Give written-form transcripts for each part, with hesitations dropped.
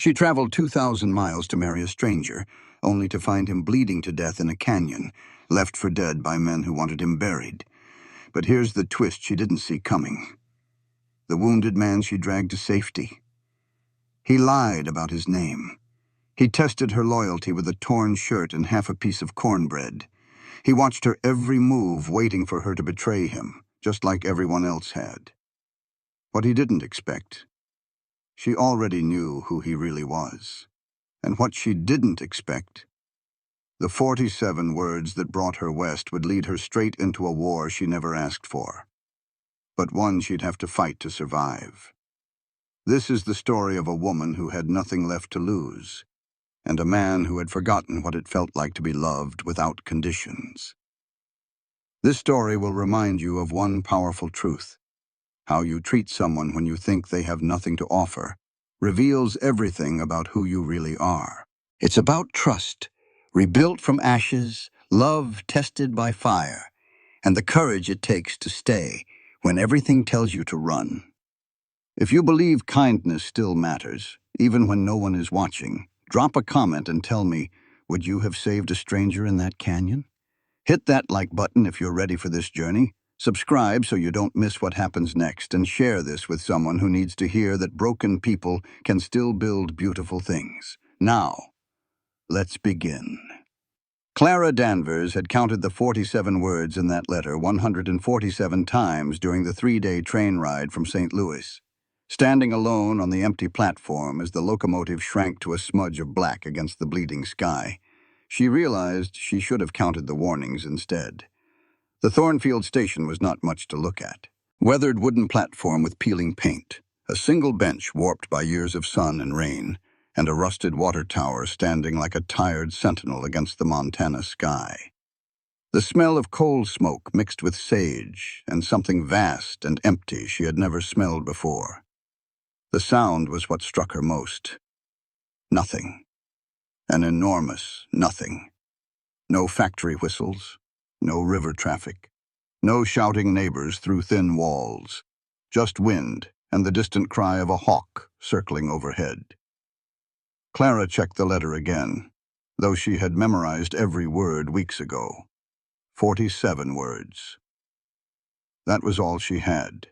She traveled 2,000 miles to marry a stranger, only to find him bleeding to death in a canyon, left for dead by men who wanted him buried. But here's the twist she didn't see coming. The wounded man she dragged to safety. He lied about his name. He tested her loyalty with a torn shirt and half a piece of cornbread. He watched her every move, waiting for her to betray him, just like everyone else had. What he didn't expect, she already knew who he really was. And what she didn't expect, the 47 words that brought her west would lead her straight into a war she never asked for, but one she'd have to fight to survive. This is the story of a woman who had nothing left to lose, and a man who had forgotten what it felt like to be loved without conditions. This story will remind you of one powerful truth. How you treat someone when you think they have nothing to offer reveals everything about who you really are. It's about trust, rebuilt from ashes, love tested by fire, and the courage it takes to stay when everything tells you to run. If you believe kindness still matters, even when no one is watching, drop a comment and tell me, would you have saved a stranger in that canyon? Hit that like button if you're ready for this journey. Subscribe so you don't miss what happens next, and share this with someone who needs to hear that broken people can still build beautiful things. Now, let's begin. Clara Danvers had counted the 47 words in that letter 147 times during the 3-day train ride from St. Louis. Standing alone on the empty platform as the locomotive shrank to a smudge of black against the bleeding sky, she realized she should have counted the warnings instead. The Thornfield station was not much to look at. Weathered wooden platform with peeling paint, a single bench warped by years of sun and rain, and a rusted water tower standing like a tired sentinel against the Montana sky. The smell of coal smoke mixed with sage and something vast and empty she had never smelled before. The sound was what struck her most. Nothing. An enormous nothing. No factory whistles. No river traffic. No shouting neighbors through thin walls. Just wind and the distant cry of a hawk circling overhead. Clara checked the letter again, though she had memorized every word weeks ago. 47 words. That was all she had.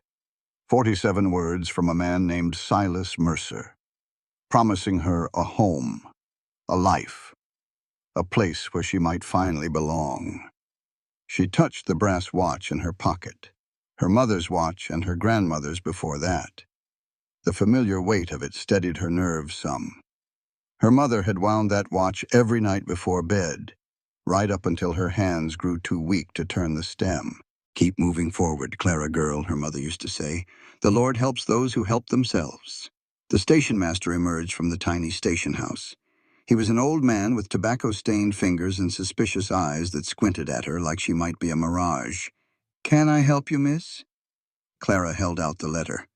47 words from a man named Silas Mercer, promising her a home, a life, a place where she might finally belong. She touched the brass watch in her pocket, her mother's watch and her grandmother's before that. The familiar weight of it steadied her nerves some. Her mother had wound that watch every night before bed, right up until her hands grew too weak to turn the stem. "Keep moving forward, Clara girl," her mother used to say. "The Lord helps those who help themselves." The station master emerged from the tiny station house. He was an old man with tobacco-stained fingers and suspicious eyes that squinted at her like she might be a mirage. "Can I help you, miss?" Clara held out the letter.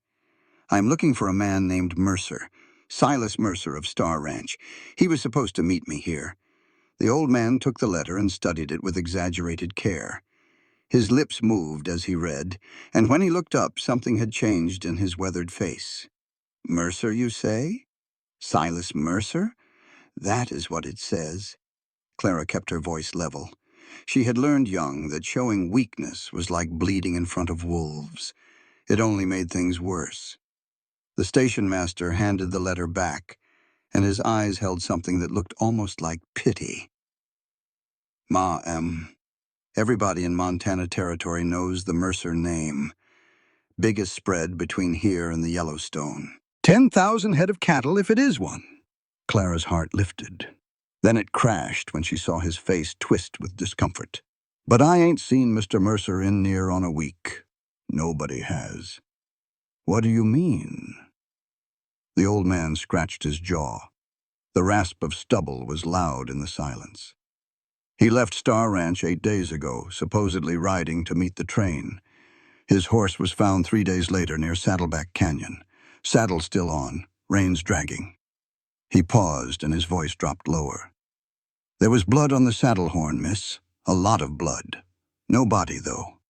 "I'm looking for a man named Mercer, Silas Mercer of Star Ranch. He was supposed to meet me here." The old man took the letter and studied it with exaggerated care. His lips moved as he read, and when he looked up, something had changed in his weathered face. "Mercer, you say? Silas Mercer? That is what it says." Clara kept her voice level. She had learned young that showing weakness was like bleeding in front of wolves. It only made things worse. The station master handed the letter back, and his eyes held something that looked almost like pity. Everybody in Montana Territory knows the Mercer name. Biggest spread between here and the Yellowstone. 10,000 head of cattle if it is one." Clara's heart lifted. Then it crashed when she saw his face twist with discomfort. "But I ain't seen Mr. Mercer in near on a week. Nobody has." "What do you mean?" The old man scratched his jaw. The rasp of stubble was loud in the silence. "He left Star Ranch 8 days ago, supposedly riding to meet the train. His horse was found 3 days later near Saddleback Canyon. Saddle still on, reins dragging." He paused and his voice dropped lower. "There was blood on the saddle horn, miss. A lot of blood. No body, though."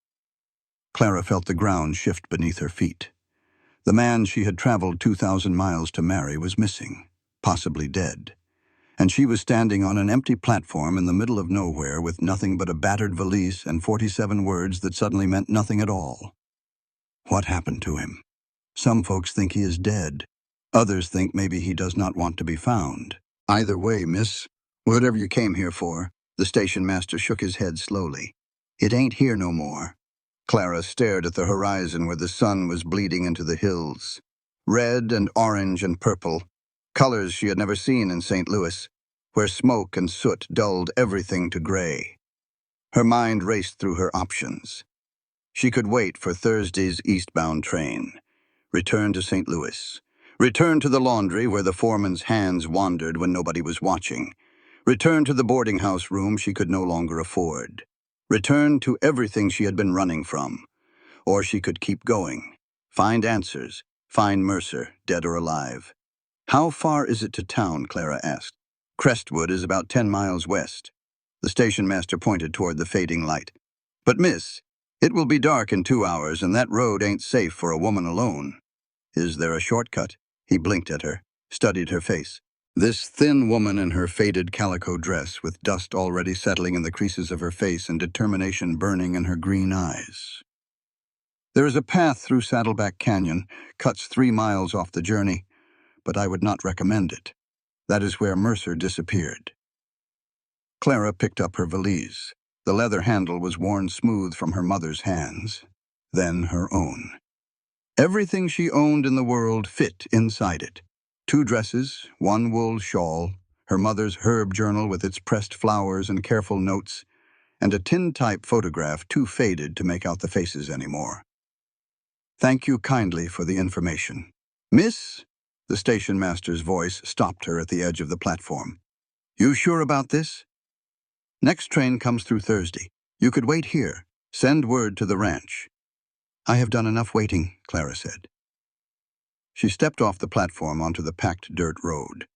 Clara felt the ground shift beneath her feet. The man she had traveled 2,000 miles to marry was missing. possibly dead. And she was standing on an empty platform in the middle of nowhere with nothing but a battered valise and 47 words that suddenly meant nothing at all. What happened to him? Some folks think he is dead. Others think maybe he does not want to be found. Either way, miss, whatever you came here for, the station master shook his head slowly. It ain't here no more. Clara stared at the horizon where the sun was bleeding into the hills. Red and orange and purple, colors she had never seen in St. Louis, where smoke and soot dulled everything to gray. Her mind raced through her options. She could wait for Thursday's eastbound train, return to St. Louis, return to the laundry where the foreman's hands wandered when nobody was watching, return to the boarding house room she could no longer afford, return to everything she had been running from. Or she could keep going, find answers, find Mercer, dead or alive. How far is it to town, Clara asked. Crestwood is about 10 miles west. The station master pointed toward the fading light. But miss, it will be dark in 2 hours and that road ain't safe for a woman alone. Is there a shortcut? He blinked at her, studied her face. This thin woman in her faded calico dress with dust already settling in the creases of her face and determination burning in her green eyes. There is a path through Saddleback Canyon, cuts 3 miles off the journey, but I would not recommend it. That is where Mercer disappeared. Clara picked up her valise. The leather handle was worn smooth from her mother's hands, then her own. Everything she owned in the world fit inside it. 2 dresses, 1 wool shawl, her mother's herb journal with its pressed flowers and careful notes, and a tin-type photograph too faded to make out the faces anymore. Thank you kindly for the information. Miss? The station master's voice stopped her at the edge of the platform. You sure about this? Next train comes through Thursday. You could wait here. Send word to the ranch. I have done enough waiting, Clara said. She stepped off the platform onto the packed dirt road.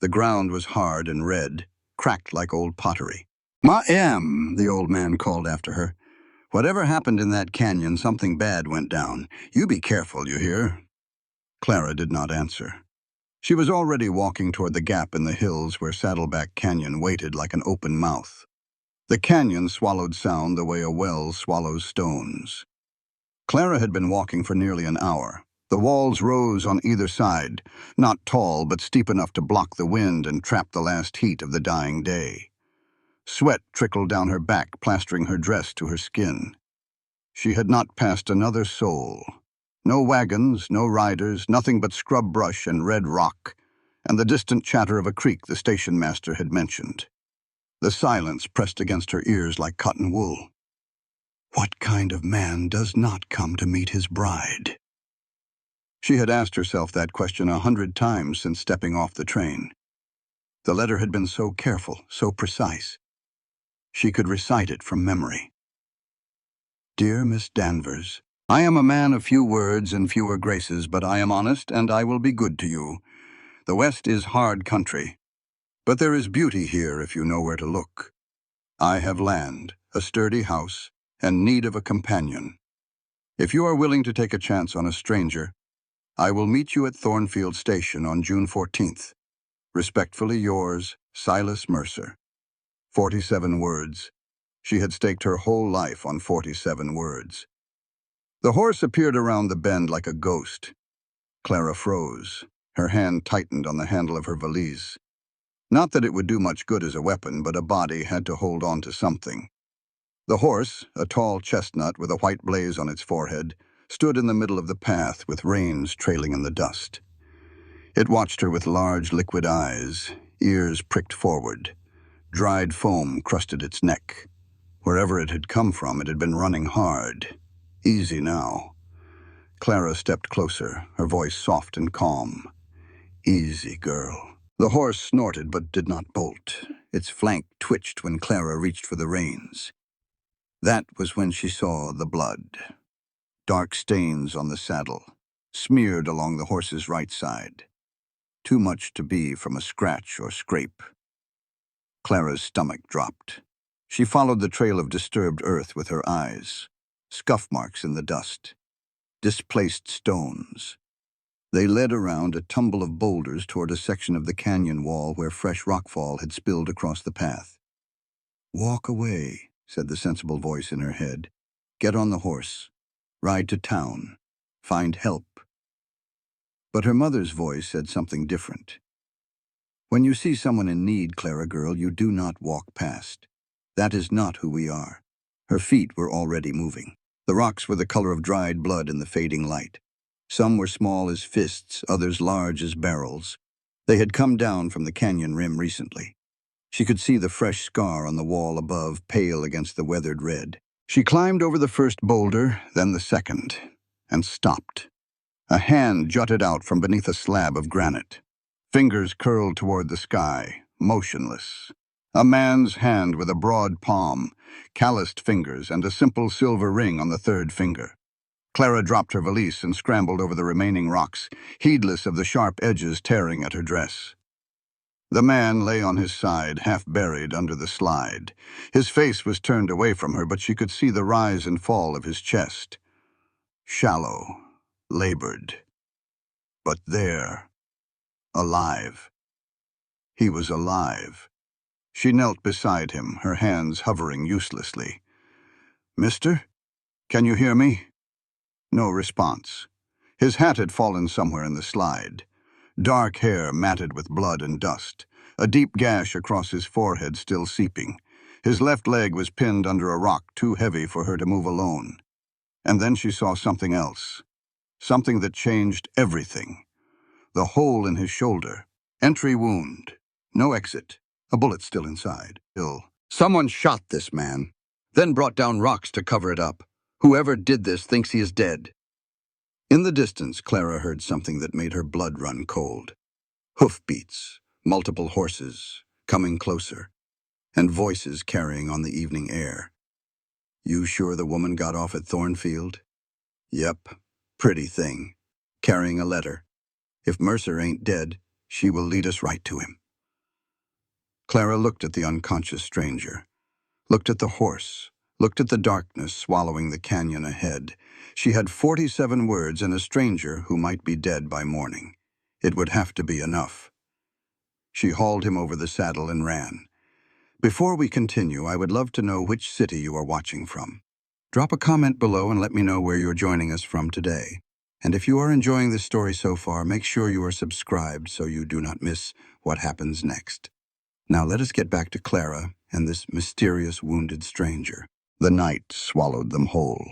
The ground was hard and red, cracked like old pottery. "Ma'am," the old man called after her. "Whatever happened in that canyon, something bad went down. You be careful, you hear?" Clara did not answer. She was already walking toward the gap in the hills where Saddleback Canyon waited like an open mouth. The canyon swallowed sound the way a well swallows stones. Clara had been walking for nearly an hour. The walls rose on either side, not tall but steep enough to block the wind and trap the last heat of the dying day. Sweat trickled down her back, plastering her dress to her skin. She had not passed another soul. No wagons, no riders, nothing but scrub brush and red rock, and the distant chatter of a creek the station master had mentioned. The silence pressed against her ears like cotton wool. What kind of man does not come to meet his bride? She had asked herself that question 100 times since stepping off the train. The letter had been so careful, so precise. She could recite it from memory. Dear Miss Danvers, I am a man of few words and fewer graces, but I am honest and I will be good to you. The West is hard country, but there is beauty here if you know where to look. I have land, a sturdy house, and need of a companion. If you are willing to take a chance on a stranger, I will meet you at Thornfield Station on June 14th. Respectfully yours, Silas Mercer. 47 words. She had staked her whole life on 47 words. The horse appeared around the bend like a ghost. Clara froze. Her hand tightened on the handle of her valise. Not that it would do much good as a weapon, but a body had to hold on to something. The horse, a tall chestnut with a white blaze on its forehead, stood in the middle of the path with reins trailing in the dust. It watched her with large liquid eyes, ears pricked forward. Dried foam crusted its neck. Wherever it had come from, it had been running hard. Easy now. Clara stepped closer, her voice soft and calm. Easy, girl. The horse snorted but did not bolt. Its flank twitched when Clara reached for the reins. That was when she saw the blood. Dark stains on the saddle, smeared along the horse's right side. Too much to be from a scratch or scrape. Clara's stomach dropped. She followed the trail of disturbed earth with her eyes. Scuff marks in the dust. Displaced stones. They led around a tumble of boulders toward a section of the canyon wall where fresh rockfall had spilled across the path. "Walk away," said the sensible voice in her head. "Get on the horse. Ride to town. Find help." But her mother's voice said something different. "When you see someone in need, Clara girl, you do not walk past. That is not who we are." Her feet were already moving. The rocks were the color of dried blood in the fading light. Some were small as fists, others large as barrels. They had come down from the canyon rim recently. She could see the fresh scar on the wall above, pale against the weathered red. She climbed over the first boulder, then the second, and stopped. A hand jutted out from beneath a slab of granite. Fingers curled toward the sky, motionless. A man's hand with a broad palm, calloused fingers, and a simple silver ring on the third finger. Clara dropped her valise and scrambled over the remaining rocks, heedless of the sharp edges tearing at her dress. The man lay on his side, half buried under the slide. His face was turned away from her, but she could see the rise and fall of his chest. Shallow, labored. But there, alive. He was alive. She knelt beside him, her hands hovering uselessly. "Mister? Can you hear me?" No response. His hat had fallen somewhere in the slide. Dark hair matted with blood and dust, a deep gash across his forehead still seeping. His left leg was pinned under a rock too heavy for her to move alone. And then she saw something else. Something that changed everything. The hole in his shoulder. Entry wound. No exit. A bullet still inside. Someone shot this man, then brought down rocks to cover it up. Whoever did this thinks he is dead. In the distance, Clara heard something that made her blood run cold. Hoofbeats, multiple horses, coming closer, and voices carrying on the evening air. "You sure the woman got off at Thornfield?" "Yep, pretty thing, carrying a letter. If Mercer ain't dead, she will lead us right to him." Clara looked at the unconscious stranger, looked at the horse, looked at the darkness swallowing the canyon ahead. She had 47 words and a stranger who might be dead by morning. It would have to be enough. She hauled him over the saddle and ran. Before we continue, I would love to know which city you are watching from. Drop a comment below and let me know where you're joining us from today. And if you are enjoying this story so far, make sure you are subscribed so you do not miss what happens next. Now let us get back to Clara and this mysterious wounded stranger. The night swallowed them whole.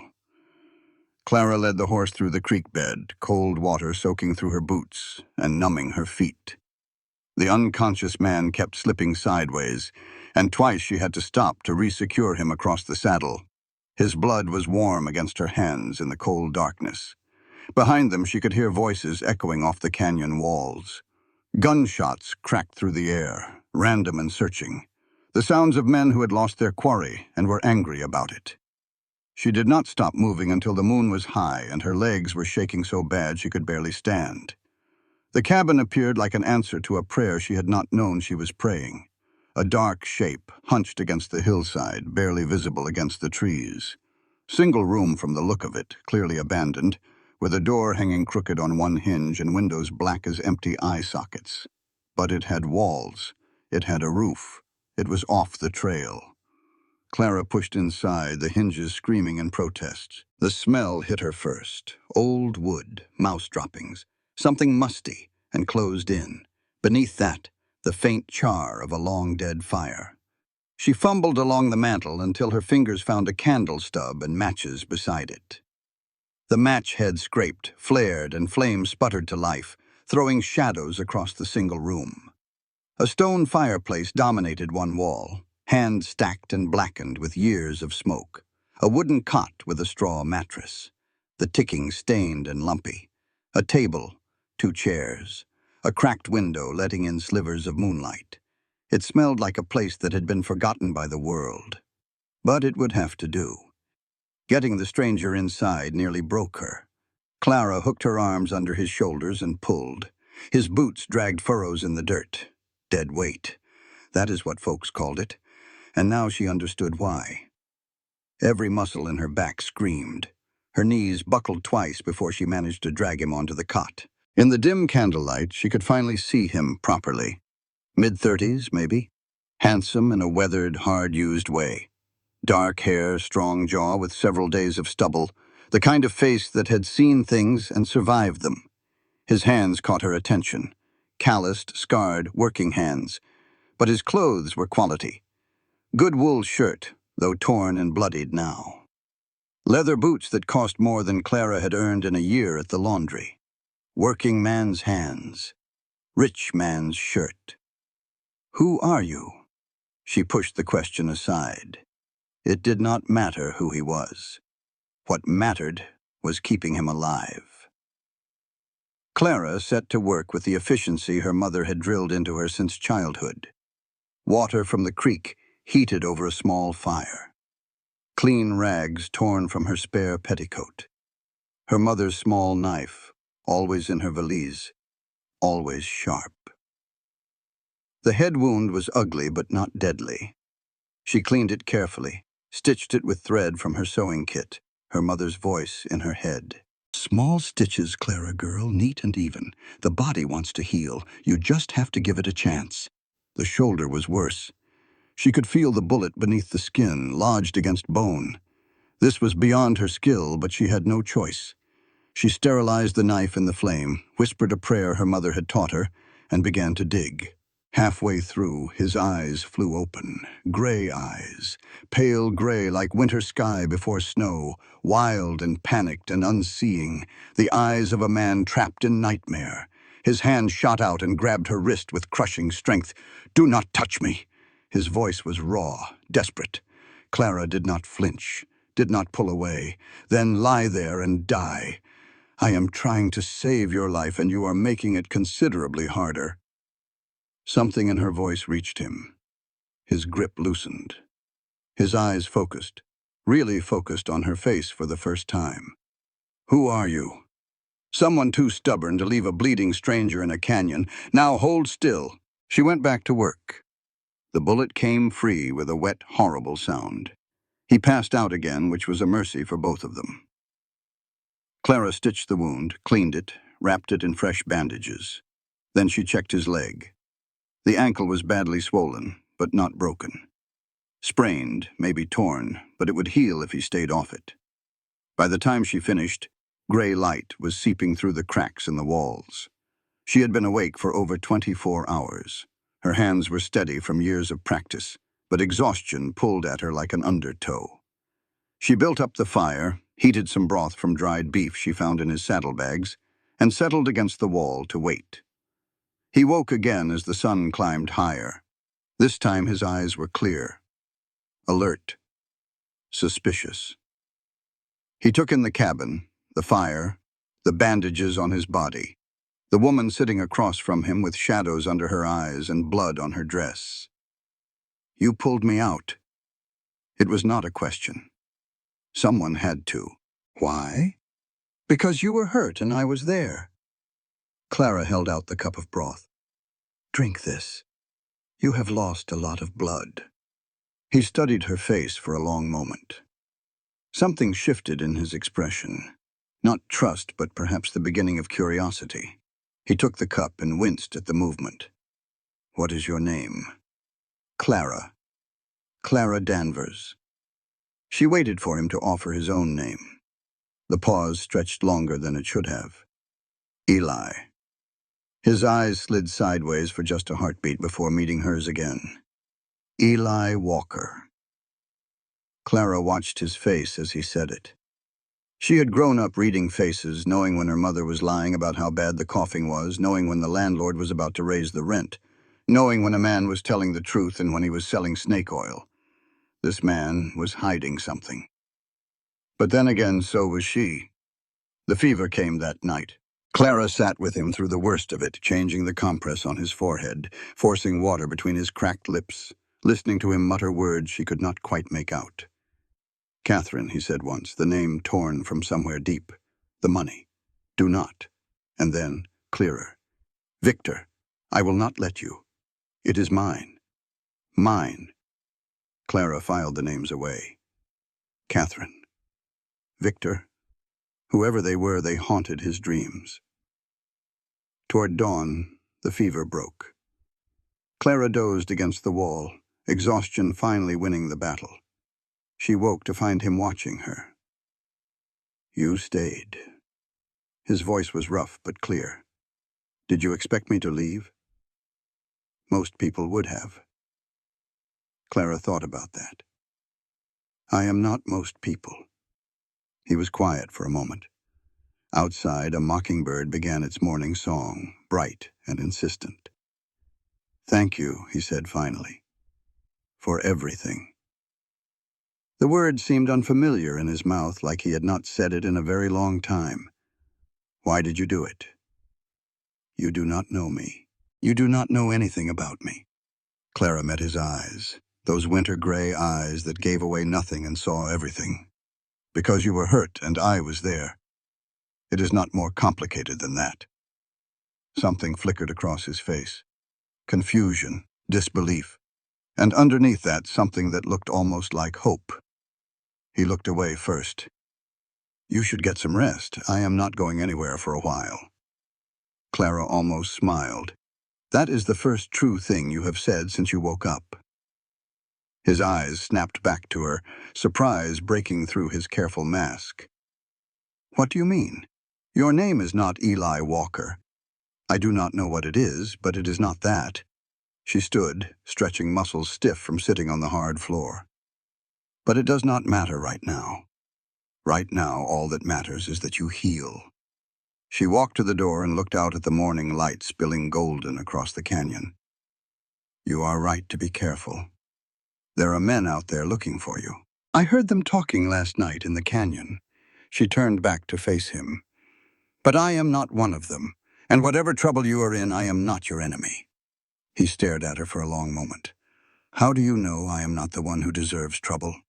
Clara led the horse through the creek bed, cold water soaking through her boots and numbing her feet. The unconscious man kept slipping sideways, and twice she had to stop to re-secure him across the saddle. His blood was warm against her hands in the cold darkness. Behind them she could hear voices echoing off the canyon walls. Gunshots cracked through the air, random and searching. The sounds of men who had lost their quarry and were angry about it. She did not stop moving until the moon was high and her legs were shaking so bad she could barely stand. The cabin appeared like an answer to a prayer she had not known she was praying. A dark shape, hunched against the hillside, barely visible against the trees. Single room from the look of it, clearly abandoned, with a door hanging crooked on one hinge and windows black as empty eye sockets. But it had walls. It had a roof. It was off the trail. Clara pushed inside, the hinges screaming in protest. The smell hit her first. Old wood, mouse droppings, something musty and closed in. Beneath that, the faint char of a long-dead fire. She fumbled along the mantel until her fingers found a candle stub and matches beside it. The match head scraped, flared, and flames sputtered to life, throwing shadows across the single room. A stone fireplace dominated one wall, hand-stacked and blackened with years of smoke. A wooden cot with a straw mattress, the ticking stained and lumpy. A table, 2 chairs, a cracked window letting in slivers of moonlight. It smelled like a place that had been forgotten by the world. But it would have to do. Getting the stranger inside nearly broke her. Clara hooked her arms under his shoulders and pulled. His boots dragged furrows in the dirt. Dead weight. That is what folks called it. And now she understood why. Every muscle in her back screamed. Her knees buckled twice before she managed to drag him onto the cot. In the dim candlelight, she could finally see him properly. Mid-30s, maybe. Handsome in a weathered, hard-used way. Dark hair, strong jaw with several days of stubble. The kind of face that had seen things and survived them. His hands caught her attention. Calloused, scarred, working hands. But his clothes were quality. Good wool shirt, though torn and bloodied now. Leather boots that cost more than Clara had earned in a year at the laundry. Working man's hands. Rich man's shirt. Who are you? She pushed the question aside. It did not matter who he was. What mattered was keeping him alive. Clara set to work with the efficiency her mother had drilled into her since childhood. Water from the creek heated over a small fire. Clean rags torn from her spare petticoat. Her mother's small knife, always in her valise, always sharp. The head wound was ugly but not deadly. She cleaned it carefully, stitched it with thread from her sewing kit, her mother's voice in her head. Small stitches, Clara girl, neat and even. The body wants to heal. You just have to give it a chance. The shoulder was worse. She could feel the bullet beneath the skin, lodged against bone. This was beyond her skill, but she had no choice. She sterilized the knife in the flame, whispered a prayer her mother had taught her, and began to dig. Halfway through, his eyes flew open. Gray eyes, pale gray like winter sky before snow, wild and panicked and unseeing, the eyes of a man trapped in nightmare. His hand shot out and grabbed her wrist with crushing strength. "Do not touch me!" His voice was raw, desperate. Clara did not flinch, did not pull away. "Then lie there and die. I am trying to save your life, and you are making it considerably harder." Something in her voice reached him. His grip loosened. His eyes focused, really focused on her face for the first time. "Who are you?" "Someone too stubborn to leave a bleeding stranger in a canyon. Now hold still." She went back to work. The bullet came free with a wet, horrible sound. He passed out again, which was a mercy for both of them. Clara stitched the wound, cleaned it, wrapped it in fresh bandages. Then she checked his leg. The ankle was badly swollen, but not broken. Sprained, maybe torn, but it would heal if he stayed off it. By the time she finished, gray light was seeping through the cracks in the walls. She had been awake for over 24 hours. Her hands were steady from years of practice, but exhaustion pulled at her like an undertow. She built up the fire, heated some broth from dried beef she found in his saddlebags, and settled against the wall to wait. He woke again as the sun climbed higher. This time his eyes were clear, alert, suspicious. He took in the cabin, the fire, the bandages on his body, the woman sitting across from him with shadows under her eyes and blood on her dress. "You pulled me out." It was not a question. Someone had to. "Why?" "Because you were hurt and I was there." Clara held out the cup of broth. "Drink this. You have lost a lot of blood." He studied her face for a long moment. Something shifted in his expression. Not trust, but perhaps the beginning of curiosity. He took the cup and winced at the movement. "What is your name?" "Clara. Clara Danvers." She waited for him to offer his own name. The pause stretched longer than it should have. "Eli." His eyes slid sideways for just a heartbeat before meeting hers again. "Eli Walker." Clara watched his face as he said it. She had grown up reading faces, knowing when her mother was lying about how bad the coughing was, knowing when the landlord was about to raise the rent, knowing when a man was telling the truth and when he was selling snake oil. This man was hiding something. But then again, so was she. The fever came that night. Clara sat with him through the worst of it, changing the compress on his forehead, forcing water between his cracked lips, listening to him mutter words she could not quite make out. "Catherine," he said once, the name torn from somewhere deep. "The money. Do not." And then, clearer. "Victor, I will not let you. It is mine. Mine." Clara filed the names away. Catherine. Victor. Whoever they were, they haunted his dreams. Toward dawn, the fever broke. Clara dozed against the wall, exhaustion finally winning the battle. She woke to find him watching her. "You stayed." His voice was rough but clear. "Did you expect me to leave?" "Most people would have." Clara thought about that. "I am not most people." He was quiet for a moment. Outside, a mockingbird began its morning song, bright and insistent. "Thank you," he said finally, "for everything." The word seemed unfamiliar in his mouth, like he had not said it in a very long time. "Why did you do it?" "You do not know me. You do not know anything about me." Clara met his eyes, those winter-gray eyes that gave away nothing and saw everything. "Because you were hurt and I was there. It is not more complicated than that." Something flickered across his face. Confusion, disbelief, and underneath that something that looked almost like hope. He looked away first. "You should get some rest. I am not going anywhere for a while." Clara almost smiled. "That is the first true thing you have said since you woke up." His eyes snapped back to her, surprise breaking through his careful mask. "What do you mean? Your name is not Eli Walker. I do not know what it is, but it is not that." She stood, stretching muscles stiff from sitting on the hard floor. "But it does not matter right now. Right now, all that matters is that you heal." She walked to the door and looked out at the morning light spilling golden across the canyon. "You are right to be careful. There are men out there looking for you. I heard them talking last night in the canyon." She turned back to face him. "But I am not one of them, and whatever trouble you are in, I am not your enemy." He stared at her for a long moment. "How do you know I am not the one who deserves trouble?"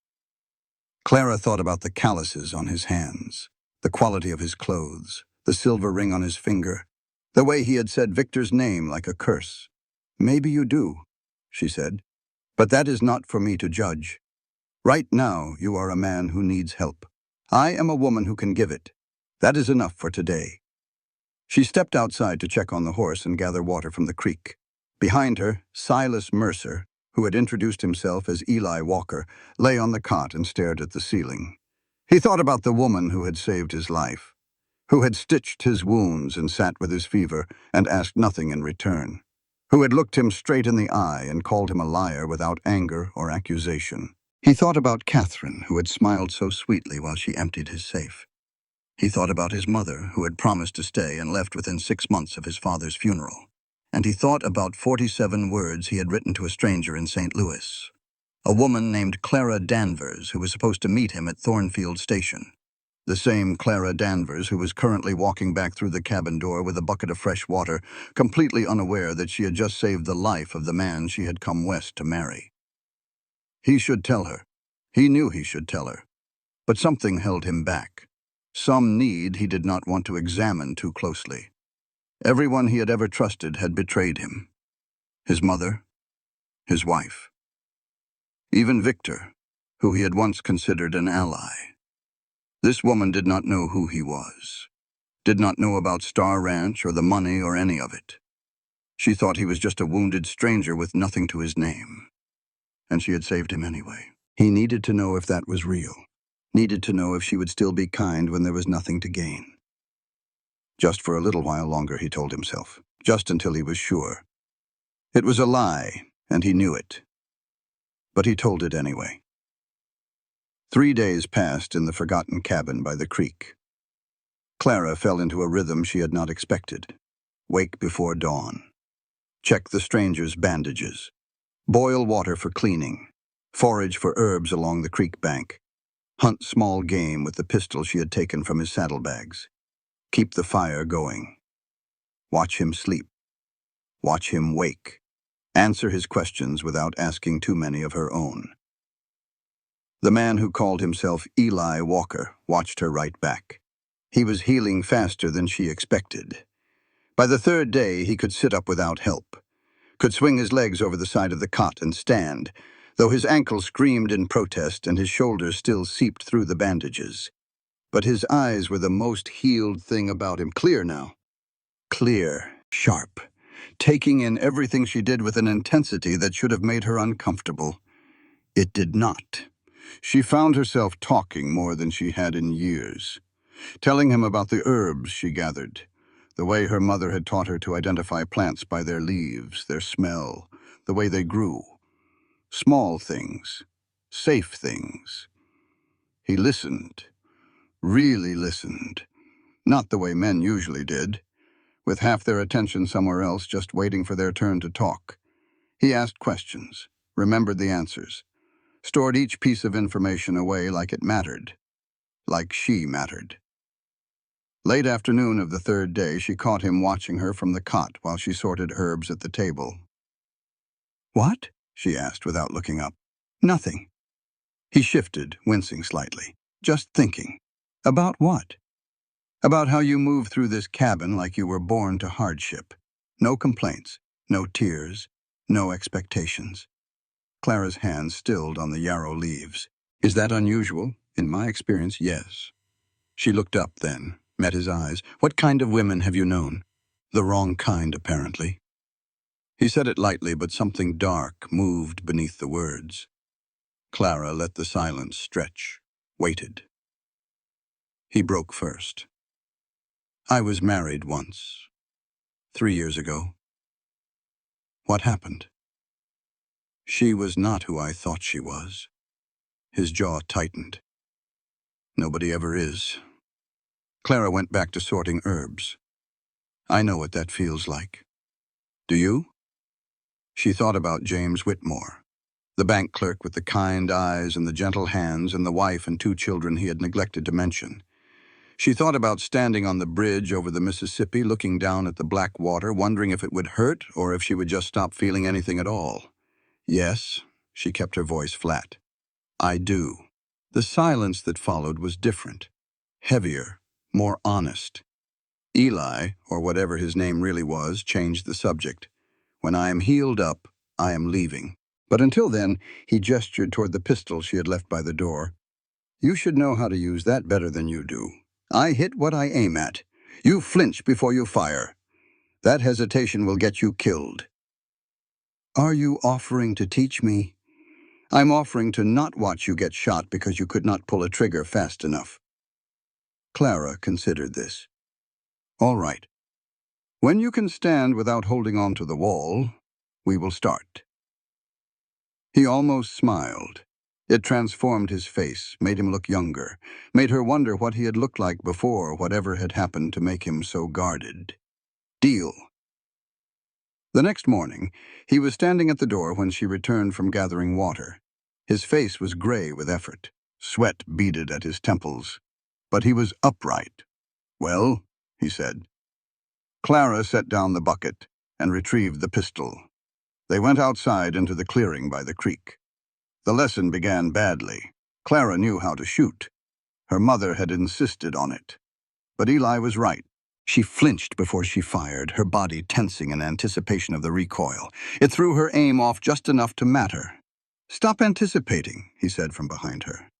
Clara thought about the calluses on his hands, the quality of his clothes, the silver ring on his finger, the way he had said Victor's name like a curse. "Maybe you do," she said, "but that is not for me to judge. Right now, you are a man who needs help. I am a woman who can give it. That is enough for today." She stepped outside to check on the horse and gather water from the creek. Behind her, Silas Mercer, who had introduced himself as Eli Walker, lay on the cot and stared at the ceiling. He thought about the woman who had saved his life, who had stitched his wounds and sat with his fever and asked nothing in return, who had looked him straight in the eye and called him a liar without anger or accusation. He thought about Catherine, who had smiled so sweetly while she emptied his safe. He thought about his mother, who had promised to stay and left within 6 months of his father's funeral. And he thought about 47 words he had written to a stranger in St. Louis, a woman named Clara Danvers, who was supposed to meet him at Thornfield Station. The same Clara Danvers who was currently walking back through the cabin door with a bucket of fresh water, completely unaware that she had just saved the life of the man she had come west to marry. He should tell her. He knew he should tell her. But something held him back. Some need he did not want to examine too closely. Everyone he had ever trusted had betrayed him. His mother, his wife. Even Victor, who he had once considered an ally. This woman did not know who he was, did not know about Star Ranch or the money or any of it. She thought he was just a wounded stranger with nothing to his name. And she had saved him anyway. He needed to know if that was real. Needed to know if she would still be kind when there was nothing to gain. Just for a little while longer, he told himself. Just until he was sure. It was a lie, and he knew it. But he told it anyway. 3 days passed in the forgotten cabin by the creek. Clara fell into a rhythm she had not expected. Wake before dawn. Check the stranger's bandages. Boil water for cleaning. Forage for herbs along the creek bank. Hunt small game with the pistol she had taken from his saddlebags. Keep the fire going. Watch him sleep. Watch him wake. Answer his questions without asking too many of her own. The man who called himself Eli Walker watched her right back. He was healing faster than she expected. By the 3rd day, he could sit up without help, could swing his legs over the side of the cot and stand, though his ankle screamed in protest and his shoulders still seeped through the bandages. But his eyes were the most healed thing about him. Clear now. Clear, sharp, taking in everything she did with an intensity that should have made her uncomfortable. It did not. She found herself talking more than she had in years, telling him about the herbs she gathered, the way her mother had taught her to identify plants by their leaves, their smell, the way they grew. Small things, safe things. He listened, really listened, not the way men usually did, with half their attention somewhere else just waiting for their turn to talk. He asked questions, remembered the answers, stored each piece of information away like it mattered, like she mattered. Late afternoon of the third day, she caught him watching her from the cot while she sorted herbs at the table. "What?" she asked without looking up. "Nothing." He shifted, wincing slightly. "Just thinking." "About what?" "About how you moved through this cabin like you were born to hardship. No complaints, no tears, no expectations." Clara's hand stilled on the yarrow leaves. "Is that unusual? In my experience, yes." She looked up then, met his eyes. "What kind of women have you known?" "The wrong kind, apparently." He said it lightly, but something dark moved beneath the words. Clara let the silence stretch, waited. He broke first. "I was married once, 3 years ago." "What happened?" "She was not who I thought she was." His jaw tightened. "Nobody ever is." Clara went back to sorting herbs. "I know what that feels like." "Do you?" She thought about James Whitmore, the bank clerk with the kind eyes and the gentle hands and the wife and 2 children he had neglected to mention. She thought about standing on the bridge over the Mississippi, looking down at the black water, wondering if it would hurt or if she would just stop feeling anything at all. "Yes," she kept her voice flat. "I do." The silence that followed was different, heavier, more honest. Eli, or whatever his name really was, changed the subject. "When I am healed up, I am leaving." But until then, he gestured toward the pistol she had left by the door. "You should know how to use that better than you do. I hit what I aim at. You flinch before you fire. That hesitation will get you killed." "Are you offering to teach me?" "I'm offering to not watch you get shot because you could not pull a trigger fast enough." Clara considered this. "All right. When you can stand without holding on to the wall, we will start." He almost smiled. It transformed his face, made him look younger, made her wonder what he had looked like before whatever had happened to make him so guarded. "Deal." The next morning, he was standing at the door when she returned from gathering water. His face was gray with effort. Sweat beaded at his temples. But he was upright. "Well," he said. Clara set down the bucket and retrieved the pistol. They went outside into the clearing by the creek. The lesson began badly. Clara knew how to shoot. Her mother had insisted on it. But Eli was right. She flinched before she fired, her body tensing in anticipation of the recoil. It threw her aim off just enough to matter. "Stop anticipating," he said from behind her.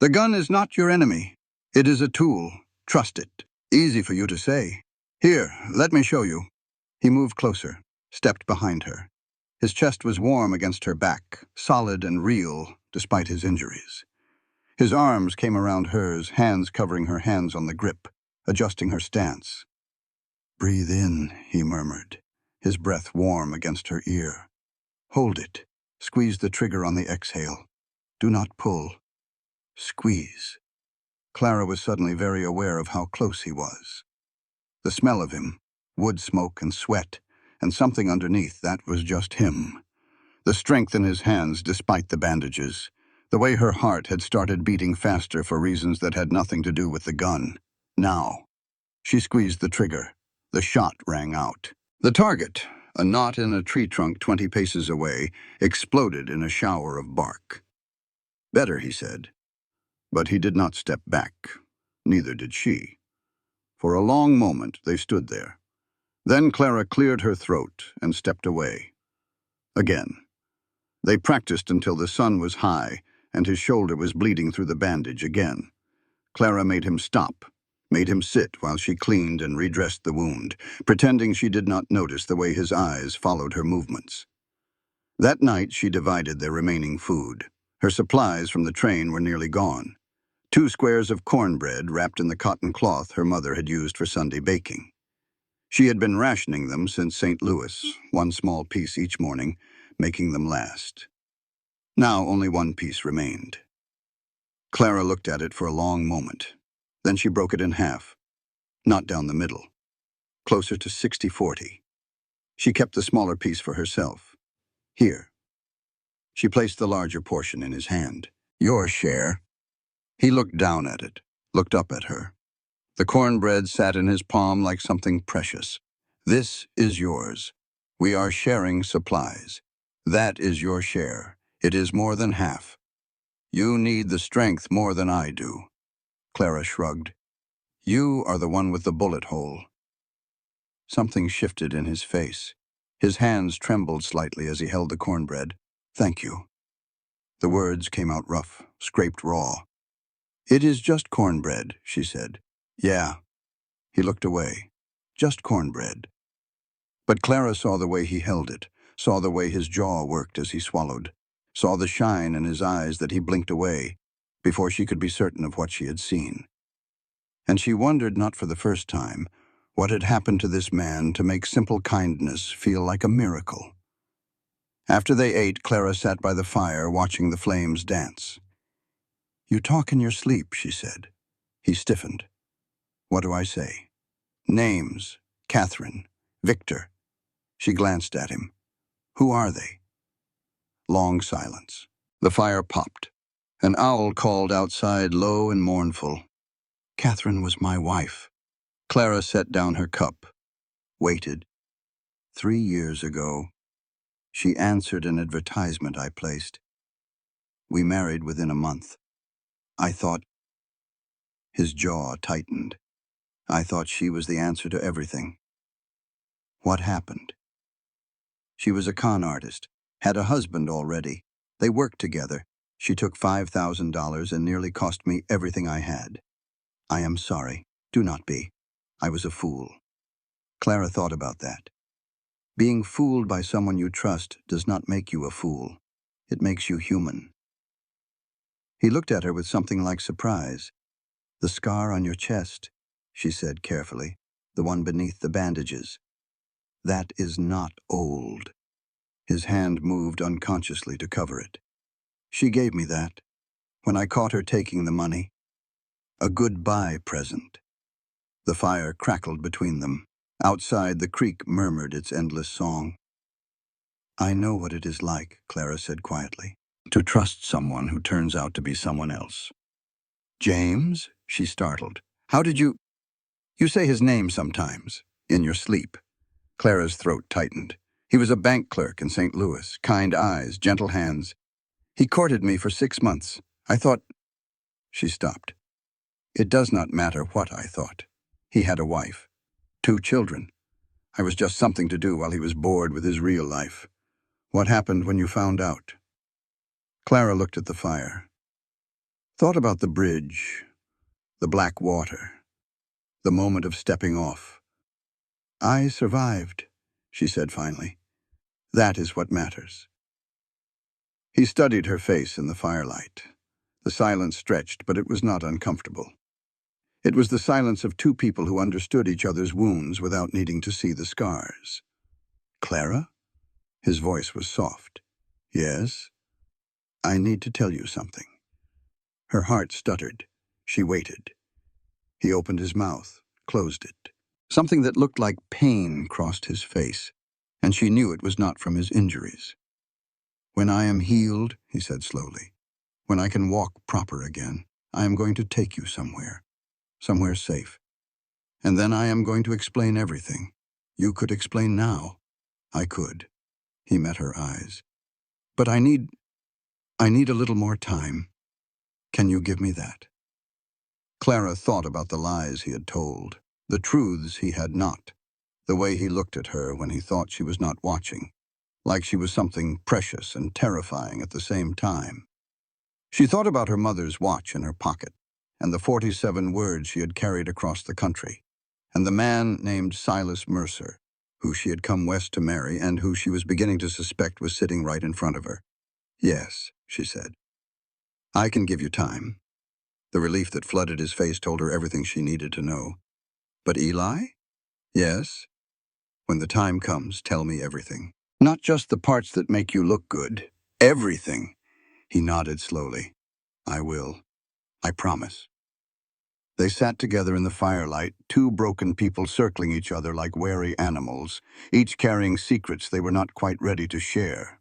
"The gun is not your enemy. It is a tool. Trust it." "Easy for you to say. Here, let me show you." He moved closer, stepped behind her. His chest was warm against her back, solid and real, despite his injuries. His arms came around hers, hands covering her hands on the grip, adjusting her stance. "Breathe in," he murmured, his breath warm against her ear. "Hold it. Squeeze the trigger on the exhale. Do not pull. Squeeze." Clara was suddenly very aware of how close he was. The smell of him, wood smoke and sweat, and something underneath that was just him. The strength in his hands despite the bandages. The way her heart had started beating faster for reasons that had nothing to do with the gun. Now. She squeezed the trigger. The shot rang out. The target, a knot in a tree trunk 20 paces away, exploded in a shower of bark. "Better," he said. But he did not step back. Neither did she. For a long moment they stood there. Then Clara cleared her throat and stepped away. Again. They practiced until the sun was high and his shoulder was bleeding through the bandage again. Clara made him stop, made him sit while she cleaned and redressed the wound, pretending she did not notice the way his eyes followed her movements. That night she divided their remaining food. Her supplies from the train were nearly gone. 2 squares of cornbread wrapped in the cotton cloth her mother had used for Sunday baking. She had been rationing them since St. Louis, 1 small piece each morning, making them last. Now only 1 piece remained. Clara looked at it for a long moment. Then she broke it in half, not down the middle, closer to 60-40. She kept the smaller piece for herself. Here. She placed the larger portion in his hand. Your share. He looked down at it, looked up at her. The cornbread sat in his palm like something precious. This is yours. We are sharing supplies. That is your share. It is more than half. You need the strength more than I do. Clara shrugged. You are the one with the bullet hole. Something shifted in his face. His hands trembled slightly as he held the cornbread. Thank you. The words came out rough, scraped raw. It is just cornbread, she said. Yeah. He looked away. Just cornbread. But Clara saw the way he held it, saw the way his jaw worked as he swallowed, saw the shine in his eyes that he blinked away before she could be certain of what she had seen. And she wondered, not for the first time, what had happened to this man to make simple kindness feel like a miracle. After they ate, Clara sat by the fire watching the flames dance. You talk in your sleep, she said. He stiffened. What do I say? Names. Catherine. Victor. She glanced at him. Who are they? Long silence. The fire popped. An owl called outside, low and mournful. Catherine was my wife. Clara set down her cup. Waited. 3 years ago. She answered an advertisement I placed. We married within a month. I thought... His jaw tightened. I thought she was the answer to everything. What happened? She was a con artist, had a husband already. They worked together. She took $5,000 and nearly cost me everything I had. I am sorry. Do not be. I was a fool. Clara thought about that. Being fooled by someone you trust does not make you a fool. It makes you human. He looked at her with something like surprise. The scar on your chest, she said carefully, the one beneath the bandages. That is not old. His hand moved unconsciously to cover it. She gave me that, when I caught her taking the money. A goodbye present. The fire crackled between them. Outside, the creek murmured its endless song. I know what it is like, Clara said quietly, to trust someone who turns out to be someone else. James? She startled. How did you... You say his name sometimes, in your sleep. Clara's throat tightened. He was a bank clerk in St. Louis, kind eyes, gentle hands. He courted me for 6 months. I thought... She stopped. It does not matter what I thought. He had a wife. 2 children. I was just something to do while he was bored with his real life. What happened when you found out? Clara looked at the fire. Thought about the bridge, the black water, the moment of stepping off. I survived, she said finally. That is what matters. He studied her face in the firelight. The silence stretched, but it was not uncomfortable. It was the silence of 2 people who understood each other's wounds without needing to see the scars. Clara? His voice was soft. Yes? I need to tell you something. Her heart stuttered. She waited. He opened his mouth, closed it. Something that looked like pain crossed his face, and she knew it was not from his injuries. When I am healed, he said slowly, when I can walk proper again, I am going to take you somewhere safe. And then I am going to explain everything. You could explain now. I could. He met her eyes. But I need a little more time. Can you give me that? Clara thought about the lies he had told, the truths he had not, the way he looked at her when he thought she was not watching, like she was something precious and terrifying at the same time. She thought about her mother's watch in her pocket, and the 47 words she had carried across the country, and the man named Silas Mercer, who she had come west to marry and who she was beginning to suspect was sitting right in front of her. "Yes," she said. "I can give you time." The relief that flooded his face told her everything she needed to know. "But Eli?" "Yes. When the time comes, tell me everything. Not just the parts that make you look good. Everything." He nodded slowly. "I will. I promise." They sat together in the firelight, two broken people circling each other like wary animals, each carrying secrets they were not quite ready to share.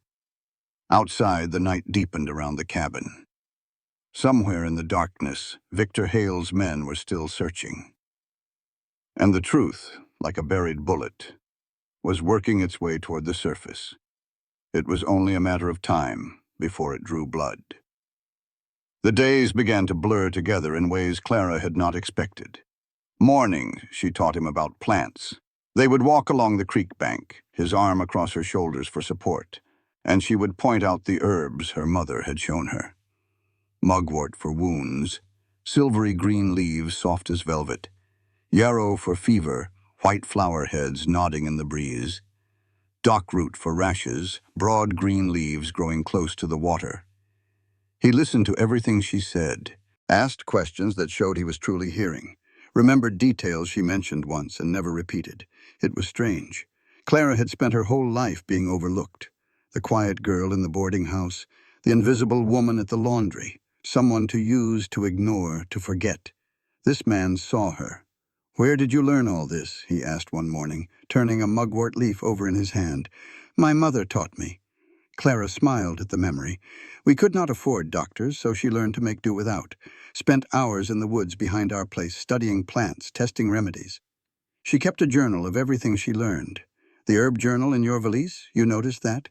Outside, the night deepened around the cabin. Somewhere in the darkness, Victor Hale's men were still searching. And the truth, like a buried bullet, was working its way toward the surface. It was only a matter of time before it drew blood. The days began to blur together in ways Clara had not expected. Mornings, she taught him about plants. They would walk along the creek bank, his arm across her shoulders for support, and she would point out the herbs her mother had shown her. Mugwort for wounds, silvery green leaves soft as velvet, yarrow for fever, white flower heads nodding in the breeze, dockroot for rashes, broad green leaves growing close to the water. He listened to everything she said, asked questions that showed he was truly hearing, remembered details she mentioned once and never repeated. It was strange. Clara had spent her whole life being overlooked. The quiet girl in the boarding house, the invisible woman at the laundry, someone to use, to ignore, to forget. This man saw her. "Where did you learn all this?" he asked one morning, turning a mugwort leaf over in his hand. "My mother taught me." Clara smiled at the memory. "We could not afford doctors, so she learned to make do without. Spent hours in the woods behind our place studying plants, testing remedies. She kept a journal of everything she learned. The herb journal in your valise, you noticed that?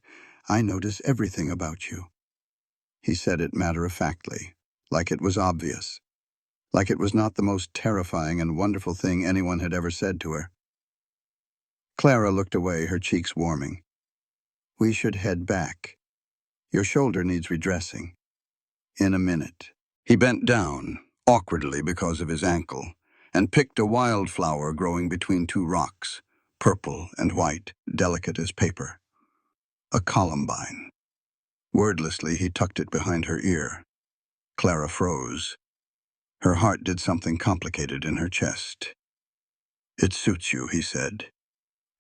I notice everything about you." He said it matter-of-factly, like it was obvious, like it was not the most terrifying and wonderful thing anyone had ever said to her. Clara looked away, her cheeks warming. "We should head back. Your shoulder needs redressing." "In a minute." He bent down, awkwardly because of his ankle, and picked a wildflower growing between two rocks, purple and white, delicate as paper. A columbine. Wordlessly, he tucked it behind her ear. Clara froze. Her heart did something complicated in her chest. "It suits you," he said,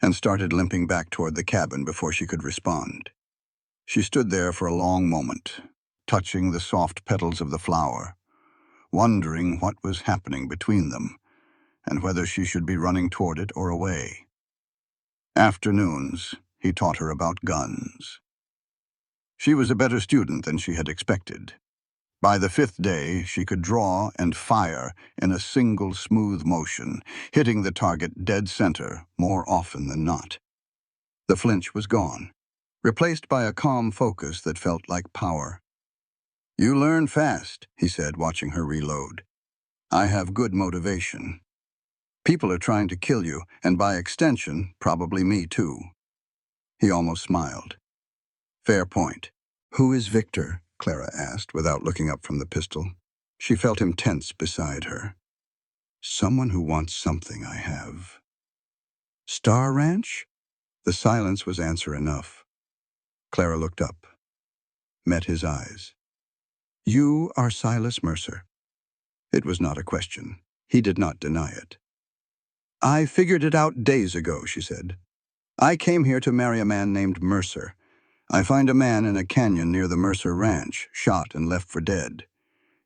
and started limping back toward the cabin before she could respond. She stood there for a long moment, touching the soft petals of the flower, wondering what was happening between them, and whether she should be running toward it or away. Afternoons, he taught her about guns. She was a better student than she had expected. By the fifth day, she could draw and fire in a single smooth motion, hitting the target dead center more often than not. The flinch was gone, replaced by a calm focus that felt like power. "You learn fast," he said, watching her reload. "I have good motivation. People are trying to kill you, and by extension, probably me too." He almost smiled. "Fair point." "Who is Victor?" Clara asked, without looking up from the pistol. She felt him tense beside her. "Someone who wants something I have." "Star Ranch?" The silence was answer enough. Clara looked up, met his eyes. "You are Silas Mercer." It was not a question. He did not deny it. "I figured it out days ago," she said. "I came here to marry a man named Mercer. I find a man in a canyon near the Mercer Ranch, shot and left for dead.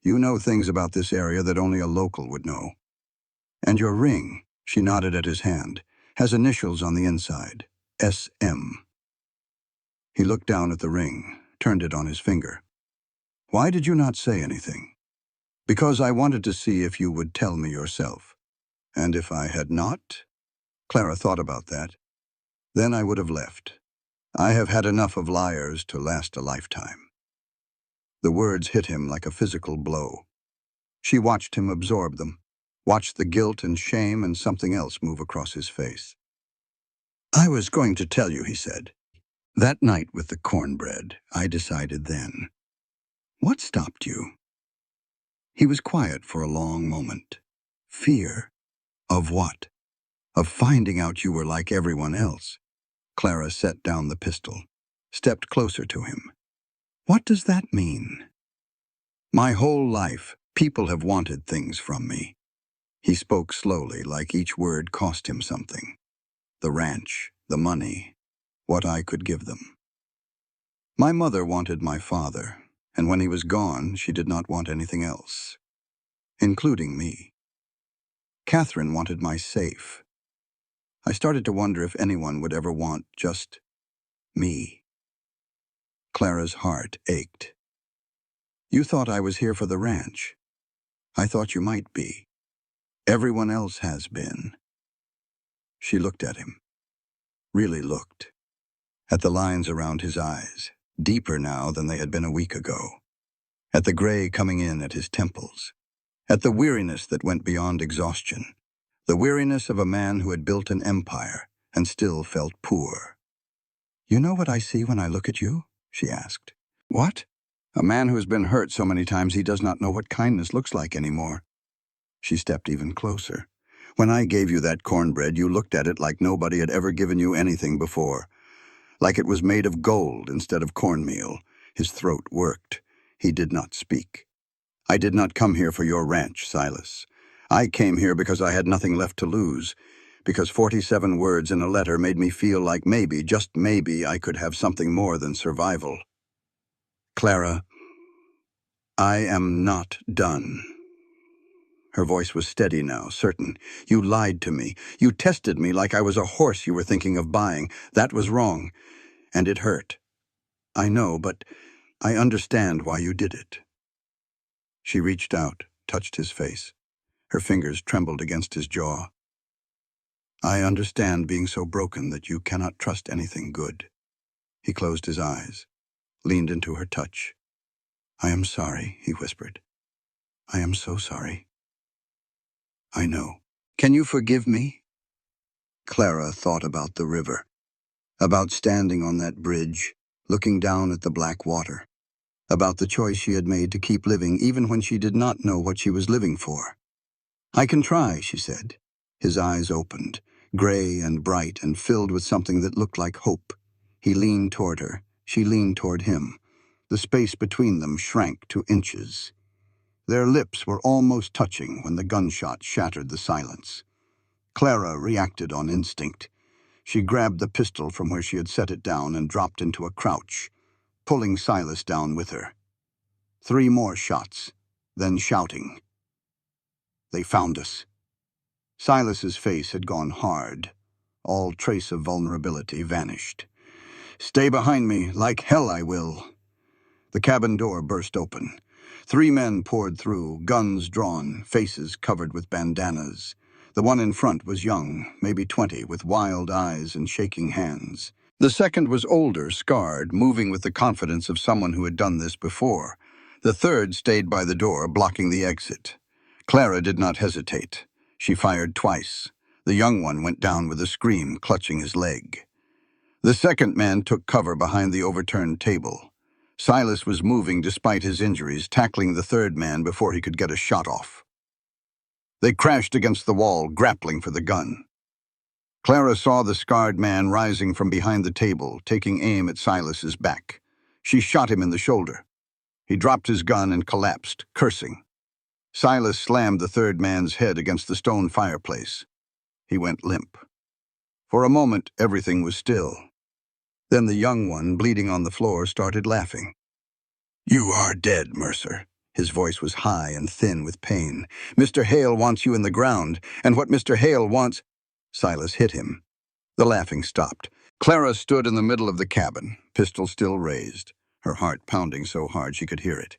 You know things about this area that only a local would know. And your ring," she nodded at his hand, "has initials on the inside. SM." He looked down at the ring, turned it on his finger. "Why did you not say anything?" "Because I wanted to see if you would tell me yourself. And if I had not?" Clara thought about that. "Then I would have left. I have had enough of liars to last a lifetime." The words hit him like a physical blow. She watched him absorb them, watched the guilt and shame and something else move across his face. "I was going to tell you," he said. "That night with the cornbread, I decided then." "What stopped you?" He was quiet for a long moment. Fear? Of what? Of finding out you were like everyone else. Clara set down the pistol, stepped closer to him. What does that mean? My whole life, people have wanted things from me. He spoke slowly, like each word cost him something. The ranch, the money, what I could give them. My mother wanted my father, and when he was gone, she did not want anything else, including me. Catherine wanted my safe. I started to wonder if anyone would ever want just me. Clara's heart ached. You thought I was here for the ranch. I thought you might be. Everyone else has been. She looked at him. Really looked. At the lines around his eyes, deeper now than they had been a week ago. At the gray coming in at his temples. At the weariness that went beyond exhaustion. The weariness of a man who had built an empire and still felt poor. You know what I see when I look at you? She asked. What? A man who has been hurt so many times he does not know what kindness looks like anymore. She stepped even closer. When I gave you that cornbread, you looked at it like nobody had ever given you anything before. Like it was made of gold instead of cornmeal. His throat worked. He did not speak. I did not come here for your ranch, Silas. I came here because I had nothing left to lose. Because 47 words in a letter made me feel like maybe, just maybe, I could have something more than survival. Clara, I am not done. Her voice was steady now, certain. You lied to me. You tested me like I was a horse you were thinking of buying. That was wrong. And it hurt. I know, but I understand why you did it. She reached out, touched his face. Her fingers trembled against his jaw. I understand being so broken that you cannot trust anything good. He closed his eyes, leaned into her touch. I am sorry, he whispered. I am so sorry. I know. Can you forgive me? Clara thought about the river, about standing on that bridge, looking down at the black water, about the choice she had made to keep living even when she did not know what she was living for. I can try, she said. His eyes opened, gray and bright and filled with something that looked like hope. He leaned toward her. She leaned toward him. The space between them shrank to inches. Their lips were almost touching when the gunshot shattered the silence. Clara reacted on instinct. She grabbed the pistol from where she had set it down and dropped into a crouch, pulling Silas down with her. 3 more shots, then shouting. They found us. Silas's face had gone hard. All trace of vulnerability vanished. Stay behind me, like hell I will. The cabin door burst open. 3 men poured through, guns drawn, faces covered with bandanas. The one in front was young, maybe 20, with wild eyes and shaking hands. The second was older, scarred, moving with the confidence of someone who had done this before. The third stayed by the door, blocking the exit. Clara did not hesitate. She fired twice. The young one went down with a scream, clutching his leg. The second man took cover behind the overturned table. Silas was moving despite his injuries, tackling the third man before he could get a shot off. They crashed against the wall, grappling for the gun. Clara saw the scarred man rising from behind the table, taking aim at Silas's back. She shot him in the shoulder. He dropped his gun and collapsed, cursing. Silas slammed the third man's head against the stone fireplace. He went limp. For a moment, everything was still. Then the young one, bleeding on the floor, started laughing. You are dead, Mercer. His voice was high and thin with pain. Mr. Hale wants you in the ground, and what Mr. Hale wants... Silas hit him. The laughing stopped. Clara stood in the middle of the cabin, pistol still raised, her heart pounding so hard she could hear it.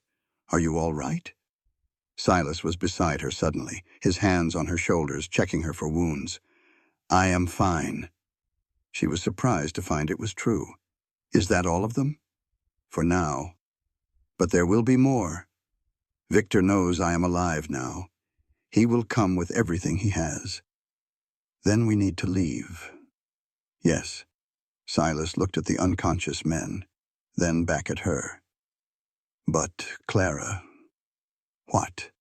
Are you all right? Silas was beside her suddenly, his hands on her shoulders, checking her for wounds. I am fine. She was surprised to find it was true. Is that all of them? For now. But there will be more. Victor knows I am alive now. He will come with everything he has. Then we need to leave. Yes. Silas looked at the unconscious men, then back at her. But, Clara, what?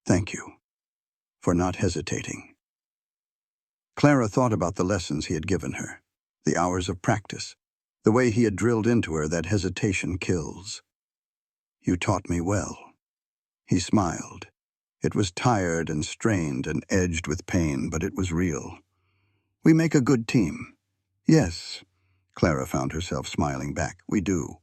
Thank you for not hesitating. Clara thought about the lessons he had given her, the hours of practice, the way he had drilled into her that hesitation kills. You taught me well. He smiled. It was tired and strained and edged with pain, but it was real. We make a good team. Yes, Clara found herself smiling back. We do.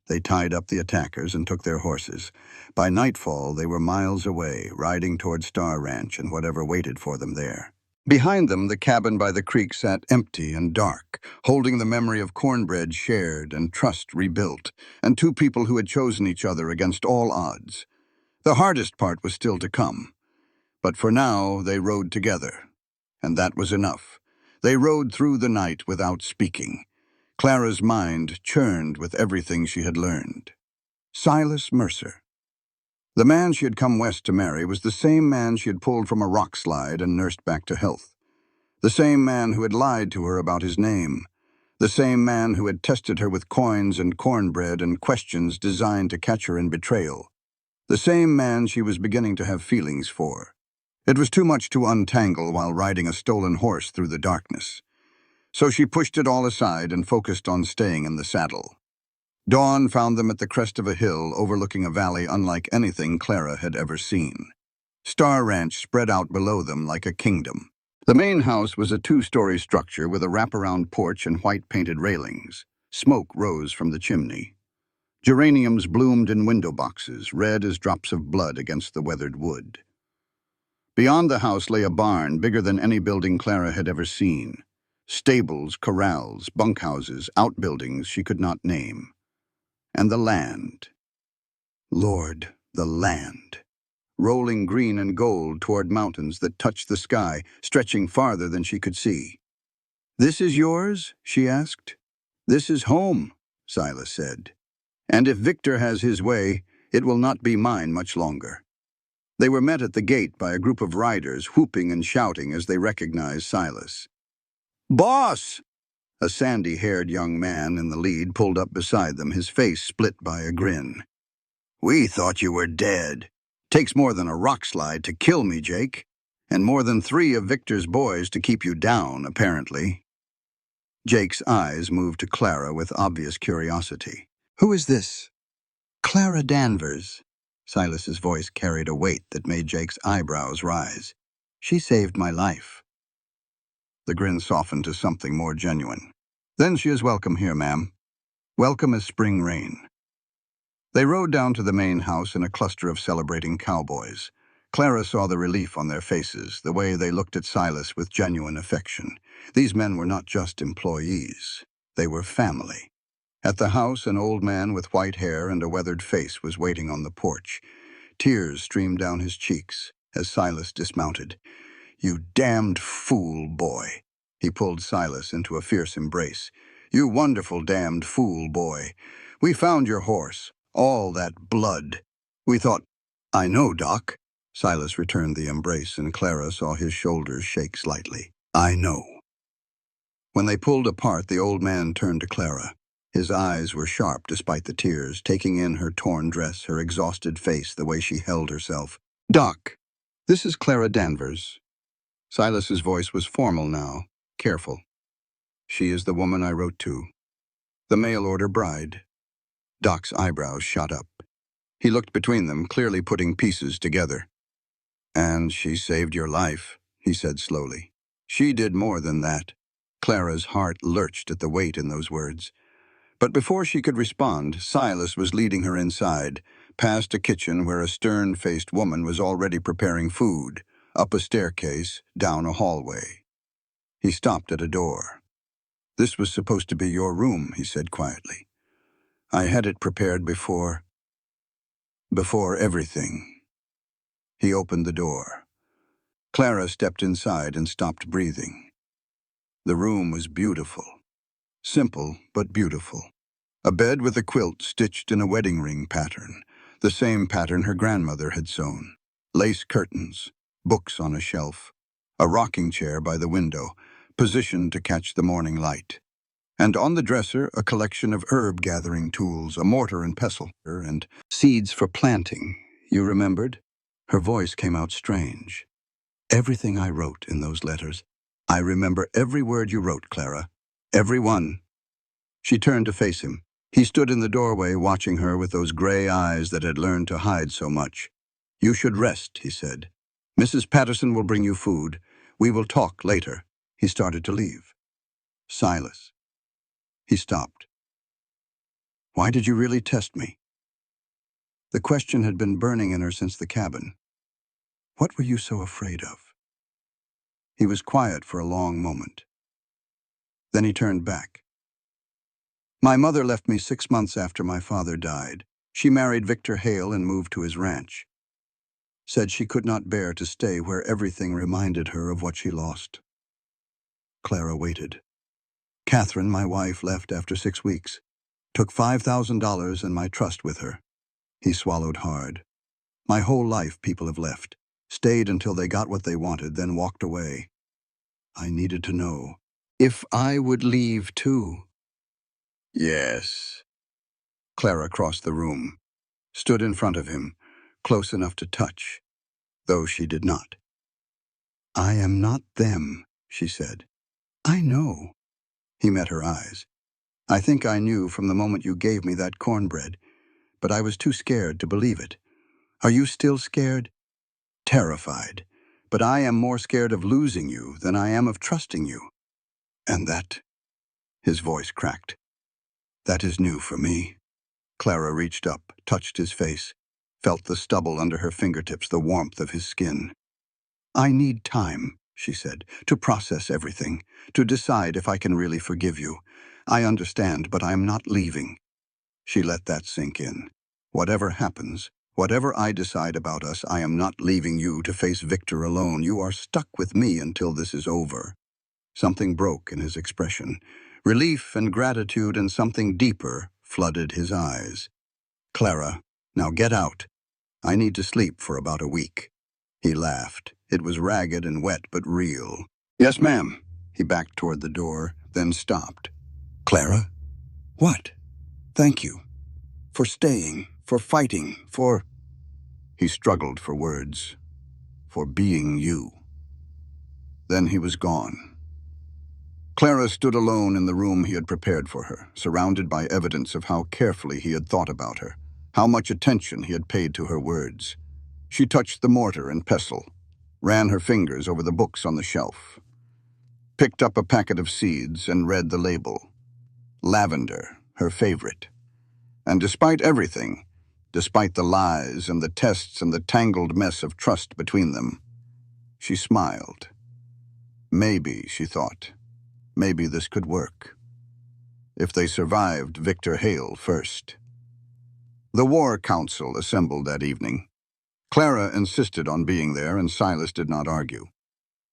They tied up the attackers and took their horses. By nightfall, they were miles away, riding toward Star Ranch and whatever waited for them there. Behind them, the cabin by the creek sat empty and dark, holding the memory of cornbread shared and trust rebuilt, and two people who had chosen each other against all odds. The hardest part was still to come. But for now, they rode together. And that was enough. They rode through the night without speaking. Clara's mind churned with everything she had learned. Silas Mercer. The man she had come west to marry was the same man she had pulled from a rock slide and nursed back to health. The same man who had lied to her about his name. The same man who had tested her with coins and cornbread and questions designed to catch her in betrayal. The same man she was beginning to have feelings for. It was too much to untangle while riding a stolen horse through the darkness. So she pushed it all aside and focused on staying in the saddle. Dawn found them at the crest of a hill overlooking a valley unlike anything Clara had ever seen. Star Ranch spread out below them like a kingdom. The main house was a two-story structure with a wraparound porch and white-painted railings. Smoke rose from the chimney. Geraniums bloomed in window boxes, red as drops of blood against the weathered wood. Beyond the house lay a barn bigger than any building Clara had ever seen. Stables, corrals, bunkhouses, outbuildings she could not name. And the land. Lord, the land. Rolling green and gold toward mountains that touched the sky, stretching farther than she could see. "This is yours?" she asked. "This is home," Silas said. "And if Victor has his way, it will not be mine much longer." They were met at the gate by a group of riders, whooping and shouting as they recognized Silas. "Boss!" A sandy-haired young man in the lead pulled up beside them, his face split by a grin. "We thought you were dead. Takes more than a rock slide to kill me, Jake. And more than 3 of Victor's boys to keep you down, apparently." Jake's eyes moved to Clara with obvious curiosity. "Who is this?" "Clara Danvers." Silas's voice carried a weight that made Jake's eyebrows rise. "She saved my life." The grin softened to something more genuine. "Then she is welcome here, ma'am. Welcome as spring rain." They rode down to the main house in a cluster of celebrating cowboys. Clara saw the relief on their faces, the way they looked at Silas with genuine affection. These men were not just employees. They were family. At the house, an old man with white hair and a weathered face was waiting on the porch. Tears streamed down his cheeks as Silas dismounted. "You damned fool, boy." He pulled Silas into a fierce embrace. "You wonderful damned fool, boy. We found your horse. All that blood. We thought—" "I know, Doc." Silas returned the embrace, and Clara saw his shoulders shake slightly. "I know." When they pulled apart, the old man turned to Clara. His eyes were sharp despite the tears, taking in her torn dress, her exhausted face, the way she held herself. "Doc, this is Clara Danvers." Silas's voice was formal now, careful. "She is the woman I wrote to. The mail-order bride." Doc's eyebrows shot up. He looked between them, clearly putting pieces together. "And she saved your life," he said slowly. "She did more than that." Clara's heart lurched at the weight in those words. But before she could respond, Silas was leading her inside, past a kitchen where a stern-faced woman was already preparing food, up a staircase, down a hallway. He stopped at a door. "This was supposed to be your room," he said quietly. "I had it prepared before everything." He opened the door. Clara stepped inside and stopped breathing. The room was beautiful. Simple, but beautiful. A bed with a quilt stitched in a wedding ring pattern, the same pattern her grandmother had sewn. Lace curtains, books on a shelf, a rocking chair by the window, positioned to catch the morning light. And on the dresser, a collection of herb-gathering tools, a mortar and pestle, and seeds for planting. You remembered? Her voice came out strange. "Everything I wrote in those letters. I remember every word you wrote, Clara. Every one." She turned to face him. He stood in the doorway watching her with those gray eyes that had learned to hide so much. "You should rest," he said. "Mrs. Patterson will bring you food. We will talk later." He started to leave. "Silas." He stopped. "Why did you really test me?" The question had been burning in her since the cabin. "What were you so afraid of?" He was quiet for a long moment. Then he turned back. "My mother left me 6 months after my father died. She married Victor Hale and moved to his ranch. Said she could not bear to stay where everything reminded her of what she lost." Clara waited. "Catherine, my wife, left after 6 weeks. Took $5,000 and my trust with her." He swallowed hard. "My whole life people have left. Stayed until they got what they wanted, then walked away. I needed to know if I would leave too." "Yes." Clara crossed the room, stood in front of him, close enough to touch, though she did not. "I am not them," she said. "I know." He met her eyes. "I think I knew from the moment you gave me that cornbread, but I was too scared to believe it. Are you still scared?" "Terrified. But I am more scared of losing you than I am of trusting you. And that," his voice cracked, "that is new for me." Clara reached up, touched his face, felt the stubble under her fingertips, the warmth of his skin. "I need time," she said, "to process everything, to decide if I can really forgive you. I understand, but I am not leaving." She let that sink in. "Whatever happens, whatever I decide about us, I am not leaving you to face Victor alone. You are stuck with me until this is over." Something broke in his expression. Relief and gratitude and something deeper flooded his eyes. "Clara, now get out. I need to sleep for about a week." He laughed. It was ragged and wet, but real. "Yes, ma'am." He backed toward the door, then stopped. "Clara?" "What?" "Thank you. For staying, for fighting, for—" He struggled for words. "For being you." Then he was gone. Clara stood alone in the room he had prepared for her, surrounded by evidence of how carefully he had thought about her, how much attention he had paid to her words. She touched the mortar and pestle, ran her fingers over the books on the shelf, picked up a packet of seeds and read the label. Lavender, her favorite. And despite everything, despite the lies and the tests and the tangled mess of trust between them, she smiled. Maybe, she thought, maybe this could work. If they survived Victor Hale first. The War Council assembled that evening. Clara insisted on being there, and Silas did not argue.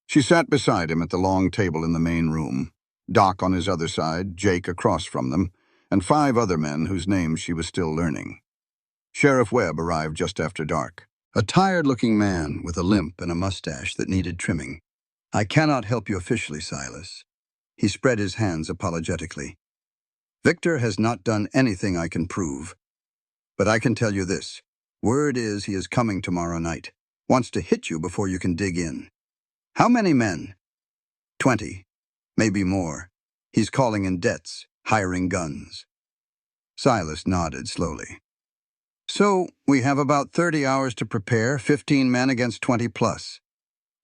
She sat beside him at the long table in the main room, Doc on his other side, Jake across from them, and 5 other men whose names she was still learning. Sheriff Webb arrived just after dark, a tired-looking man with a limp and a mustache that needed trimming. "I cannot help you officially, Silas." He spread his hands apologetically. "Victor has not done anything I can prove. But I can tell you this. Word is he is coming tomorrow night. Wants to hit you before you can dig in." "How many men?" 20. Maybe more. He's calling in debts, hiring guns." Silas nodded slowly. "So, we have about 30 hours to prepare, 15 men against 20 plus."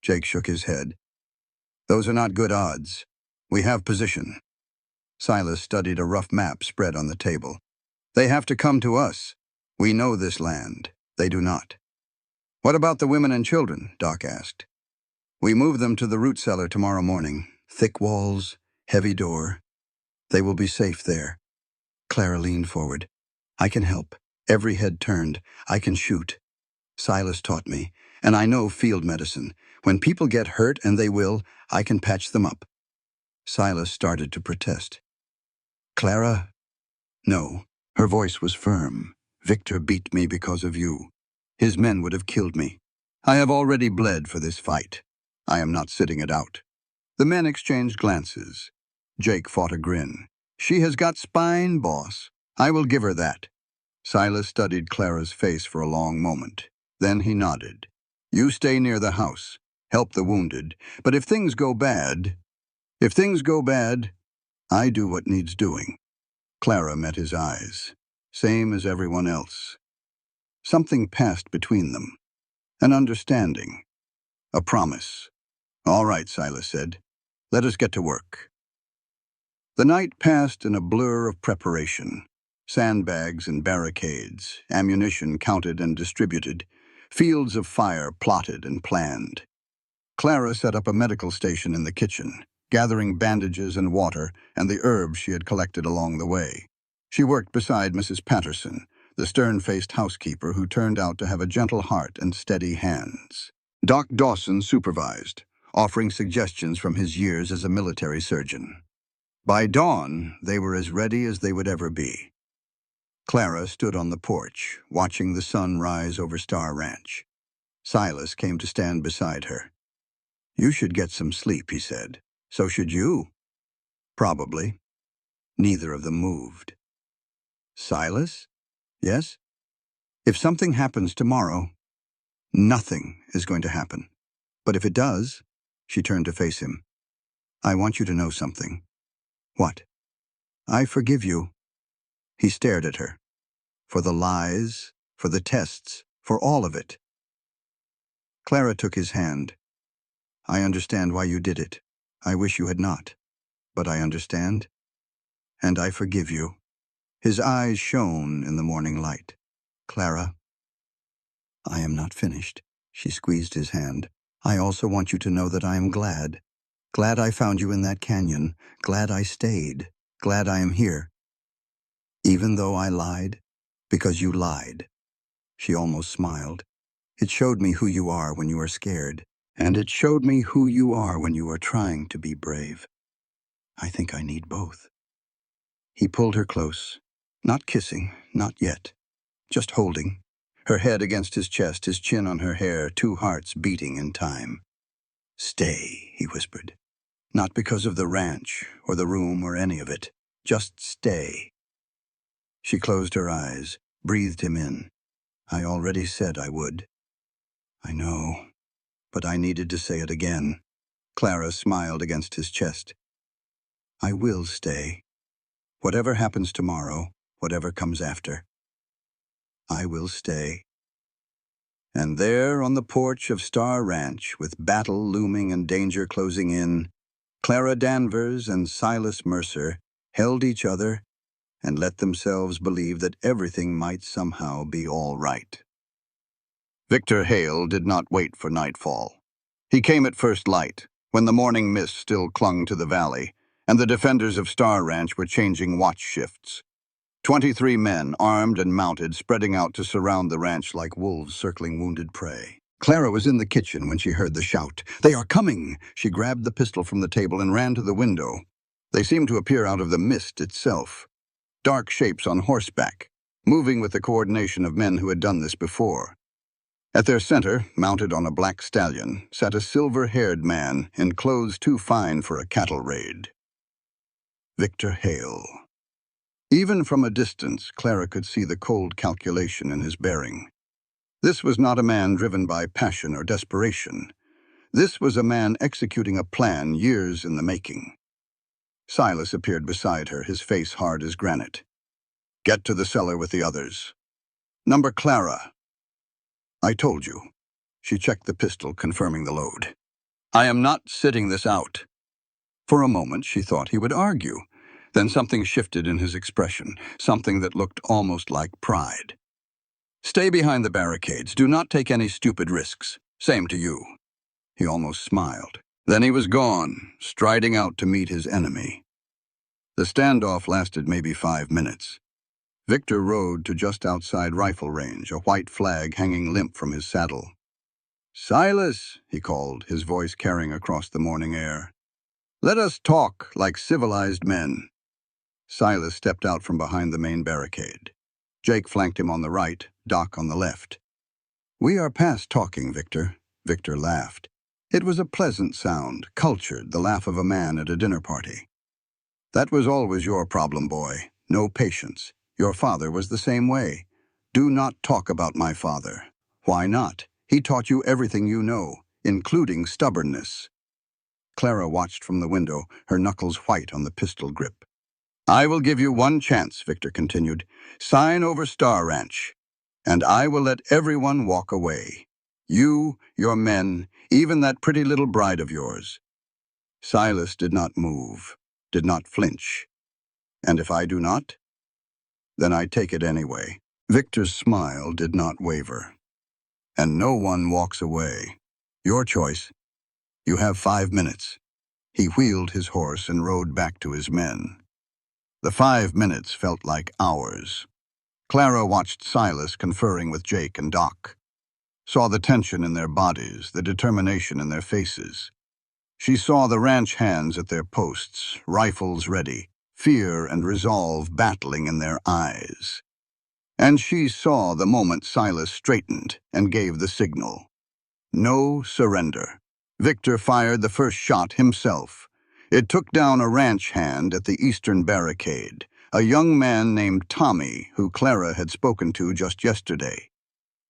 Jake shook his head. "Those are not good odds. We have position." Silas studied a rough map spread on the table. "They have to come to us. We know this land. They do not." "What about the women and children?" Doc asked. "We move them to the root cellar tomorrow morning. Thick walls, heavy door. They will be safe there." Clara leaned forward. "I can help." Every head turned. "I can shoot. Silas taught me, and I know field medicine. When people get hurt, and they will, I can patch them up." Silas started to protest. "Clara?" "No." Her voice was firm. "Victor beat me because of you. His men would have killed me. I have already bled for this fight. I am not sitting it out." The men exchanged glances. Jake fought a grin. "She has got spine, boss. I will give her that." Silas studied Clara's face for a long moment. Then he nodded. You stay near the house, help the wounded, but if things go bad, I do what needs doing." Clara met his eyes, same as everyone else. Something passed between them, an understanding, a promise. "All right," Silas said. "Let us get to work." The night passed in a blur of preparation. Sandbags and barricades, ammunition counted and distributed, fields of fire plotted and planned. Clara set up a medical station in the kitchen, gathering bandages and water and the herbs she had collected along the way. She worked beside Mrs. Patterson, the stern-faced housekeeper who turned out to have a gentle heart and steady hands. Doc Dawson supervised, offering suggestions from his years as a military surgeon. By dawn, they were as ready as they would ever be. Clara stood on the porch, watching the sun rise over Star Ranch. Silas came to stand beside her. "You should get some sleep," he said. "So should you." "Probably." Neither of them moved. "Silas?" "Yes?" "If something happens tomorrow—" "Nothing is going to happen. But if it does," she turned to face him, "I want you to know something." "What?" "I forgive you." He stared at her. "For the lies, for the tests, for all of it." Clara took his hand. "I understand why you did it. I wish you had not. But I understand. And I forgive you." His eyes shone in the morning light. "Clara, I am not finished." She squeezed his hand. "I also want you to know that I am glad. Glad I found you in that canyon. Glad I stayed. Glad I am here. Even though I lied, because you lied." She almost smiled. "It showed me who you are when you are scared. And it showed me who you are when you are trying to be brave. I think I need both." He pulled her close. Not kissing, not yet. Just holding. Her head against his chest, his chin on her hair, two hearts beating in time. "Stay," he whispered. "Not because of the ranch, or the room, or any of it. Just stay." She closed her eyes, breathed him in. "I already said I would." "I know, but I needed to say it again." Clara smiled against his chest. "I will stay. Whatever happens tomorrow, whatever comes after. I will stay." And there on the porch of Star Ranch, with battle looming and danger closing in, Clara Danvers and Silas Mercer held each other and let themselves believe that everything might somehow be all right. Victor Hale did not wait for nightfall. He came at first light, when the morning mist still clung to the valley, and the defenders of Star Ranch were changing watch shifts. 23 men, armed and mounted, spreading out to surround the ranch like wolves circling wounded prey. Clara was in the kitchen when she heard the shout. "They are coming!" She grabbed the pistol from the table and ran to the window. They seemed to appear out of the mist itself. Dark shapes on horseback, moving with the coordination of men who had done this before. At their center, mounted on a black stallion, sat a silver-haired man in clothes too fine for a cattle raid. Victor Hale. Even from a distance, Clara could see the cold calculation in his bearing. This was not a man driven by passion or desperation. This was a man executing a plan years in the making. Silas appeared beside her, his face hard as granite. "Get to the cellar with the others. Number Clara." "I told you." She checked the pistol, confirming the load. "I am not sitting this out." For a moment, she thought he would argue. Then something shifted in his expression, something that looked almost like pride. "Stay behind the barricades. Do not take any stupid risks. Same to you." He almost smiled. Then he was gone, striding out to meet his enemy. The standoff lasted maybe 5 minutes. Victor rode to just outside rifle range, a white flag hanging limp from his saddle. "Silas," he called, his voice carrying across the morning air. "Let us talk like civilized men." Silas stepped out from behind the main barricade. Jake flanked him on the right, Doc on the left. "We are past talking, Victor." Victor laughed. It was a pleasant sound, cultured, the laugh of a man at a dinner party. "That was always your problem, boy. No patience. Your father was the same way. Do not talk about my father." "Why not? He taught you everything you know, including stubbornness. Clara watched from the window, her knuckles white on the pistol grip. I will give you one chance, Victor continued. Sign over Star Ranch, and I will let everyone walk away. You, your men, even that pretty little bride of yours. Silas did not move, did not flinch. And if I do not, then I take it anyway. Victor's smile did not waver. And no one walks away. Your choice. You have 5 minutes. He wheeled his horse and rode back to his men. The 5 minutes felt like hours. Clara watched Silas conferring with Jake and Doc, saw the tension in their bodies, the determination in their faces. She saw the ranch hands at their posts, rifles ready, fear and resolve battling in their eyes. And she saw the moment Silas straightened and gave the signal. No surrender. Victor fired the first shot himself. It took down a ranch hand at the eastern barricade, a young man named Tommy who Clara had spoken to just yesterday.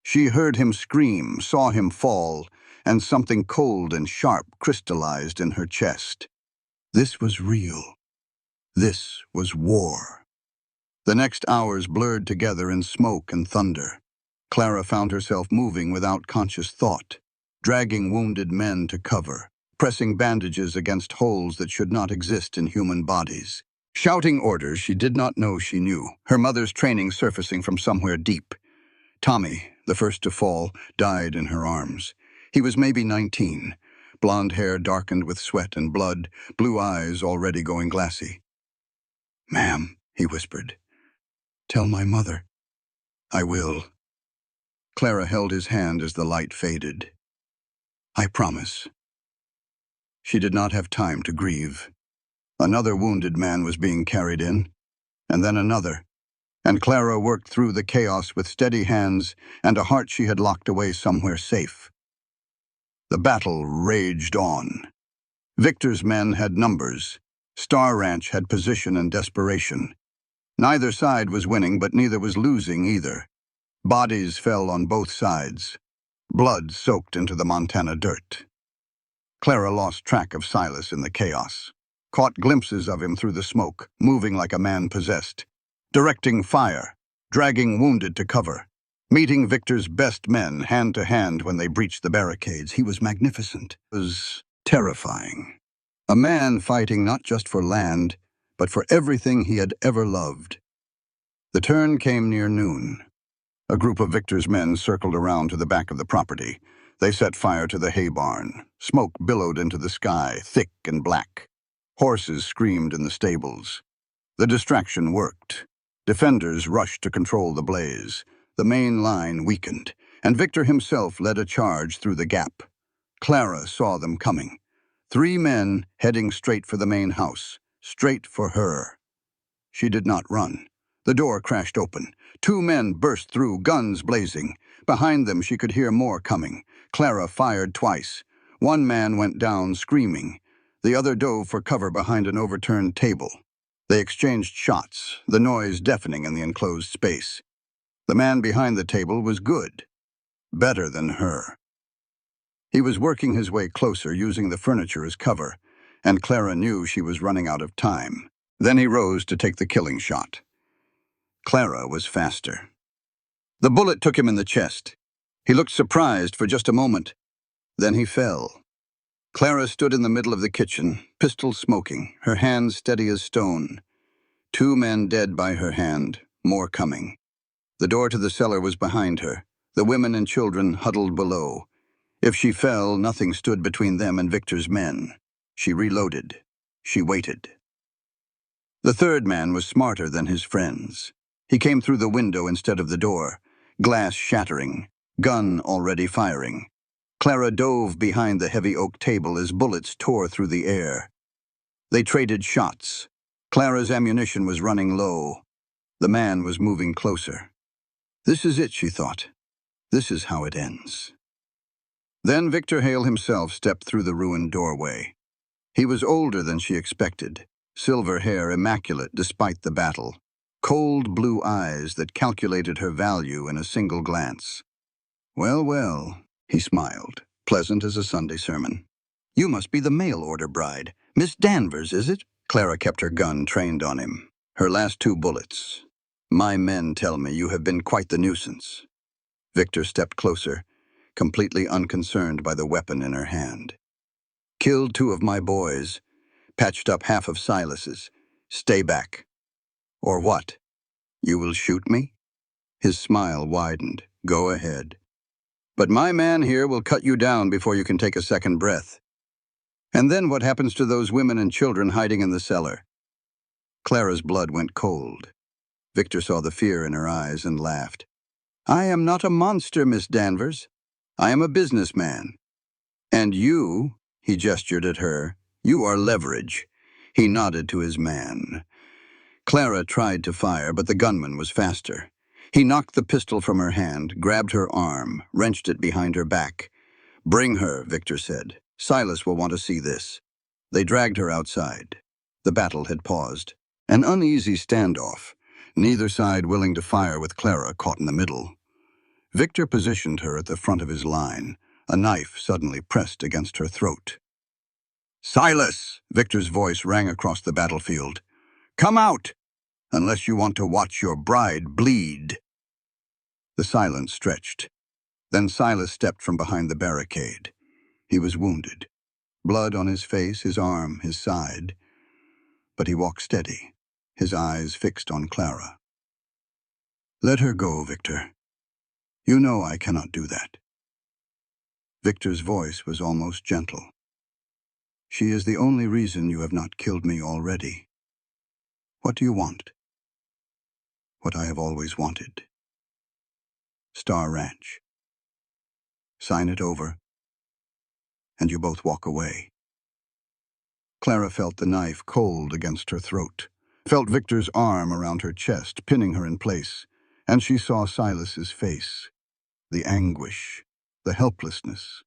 She heard him scream, saw him fall, and something cold and sharp crystallized in her chest. This was real. This was war. The next hours blurred together in smoke and thunder. Clara found herself moving without conscious thought, dragging wounded men to cover, pressing bandages against holes that should not exist in human bodies, shouting orders she did not know she knew, her mother's training surfacing from somewhere deep. Tommy, the first to fall, died in her arms. He was maybe 19, blonde hair darkened with sweat and blood, blue eyes already going glassy. "Ma'am," he whispered, "tell my mother." "I will." Clara held his hand as the light faded. "I promise." She did not have time to grieve. Another wounded man was being carried in, and then another, and Clara worked through the chaos with steady hands and a heart she had locked away somewhere safe. The battle raged on. Victor's men had numbers. Star Ranch had position and desperation. Neither side was winning, but neither was losing either. Bodies fell on both sides. Blood soaked into the Montana dirt. Clara lost track of Silas in the chaos, caught glimpses of him through the smoke, moving like a man possessed, directing fire, dragging wounded to cover, meeting Victor's best men hand to hand when they breached the barricades. He was magnificent. It was terrifying. A man fighting not just for land, but for everything he had ever loved. The turn came near noon. A group of Victor's men circled around to the back of the property. They set fire to the hay barn. Smoke billowed into the sky, thick and black. Horses screamed in the stables. The distraction worked. Defenders rushed to control the blaze. The main line weakened, and Victor himself led a charge through the gap. Clara saw them coming. 3 men heading straight for the main house, straight for her. She did not run. The door crashed open. 2 men burst through, guns blazing. Behind them she could hear more coming. Clara fired twice. 1 man went down, screaming. The other dove for cover behind an overturned table. They exchanged shots, the noise deafening in the enclosed space. The man behind the table was good. Better than her. He was working his way closer, using the furniture as cover, and Clara knew she was running out of time. Then he rose to take the killing shot. Clara was faster. The bullet took him in the chest. He looked surprised for just a moment. Then he fell. Clara stood in the middle of the kitchen, pistol smoking, her hands steady as stone. 2 men dead by her hand, more coming. The door to the cellar was behind her, the women and children huddled below. If she fell, nothing stood between them and Victor's men. She reloaded. She waited. The 3rd man was smarter than his friends. He came through the window instead of the door, glass shattering, gun already firing. Clara dove behind the heavy oak table as bullets tore through the air. They traded shots. Clara's ammunition was running low. The man was moving closer. This is it, she thought. This is how it ends. Then Victor Hale himself stepped through the ruined doorway. He was older than she expected, silver hair immaculate despite the battle, cold blue eyes that calculated her value in a single glance. Well, well, He smiled, pleasant as a Sunday sermon. "You must be the mail-order bride. Miss Danvers, is it?" Clara kept her gun trained on him. Her last 2 bullets. "My men tell me you have been quite the nuisance." Victor stepped closer, completely unconcerned by the weapon in her hand. "Killed 2 of my boys, patched up half of Silas's. Stay back." "Or what? You will shoot me?" His smile widened. "Go ahead. But my man here will cut you down before you can take a second breath. And then what happens to those women and children hiding in the cellar?" Clara's blood went cold. Victor saw the fear in her eyes and laughed. "I am not a monster, Miss Danvers. I am a businessman. And you," he gestured at her, "you are leverage." He nodded to his man. Clara tried to fire, but the gunman was faster. He knocked the pistol from her hand, grabbed her arm, wrenched it behind her back. "Bring her," Victor said. "Silas will want to see this." They dragged her outside. The battle had paused. An uneasy standoff, neither side willing to fire with Clara caught in the middle. Victor positioned her at the front of his line, a knife suddenly pressed against her throat. "Silas!" Victor's voice rang across the battlefield. "Come out, unless you want to watch your bride bleed." The silence stretched. Then Silas stepped from behind the barricade. He was wounded. Blood on his face, his arm, his side. But he walked steady, his eyes fixed on Clara. "Let her go, Victor. You know I cannot do that." Victor's voice was almost gentle. "She is the only reason you have not killed me already. What do you want?" "What I have always wanted. Star Ranch. Sign it over, and you both walk away." Clara felt the knife cold against her throat, felt Victor's arm around her chest, pinning her in place, and she saw Silas's face, the anguish, the helplessness,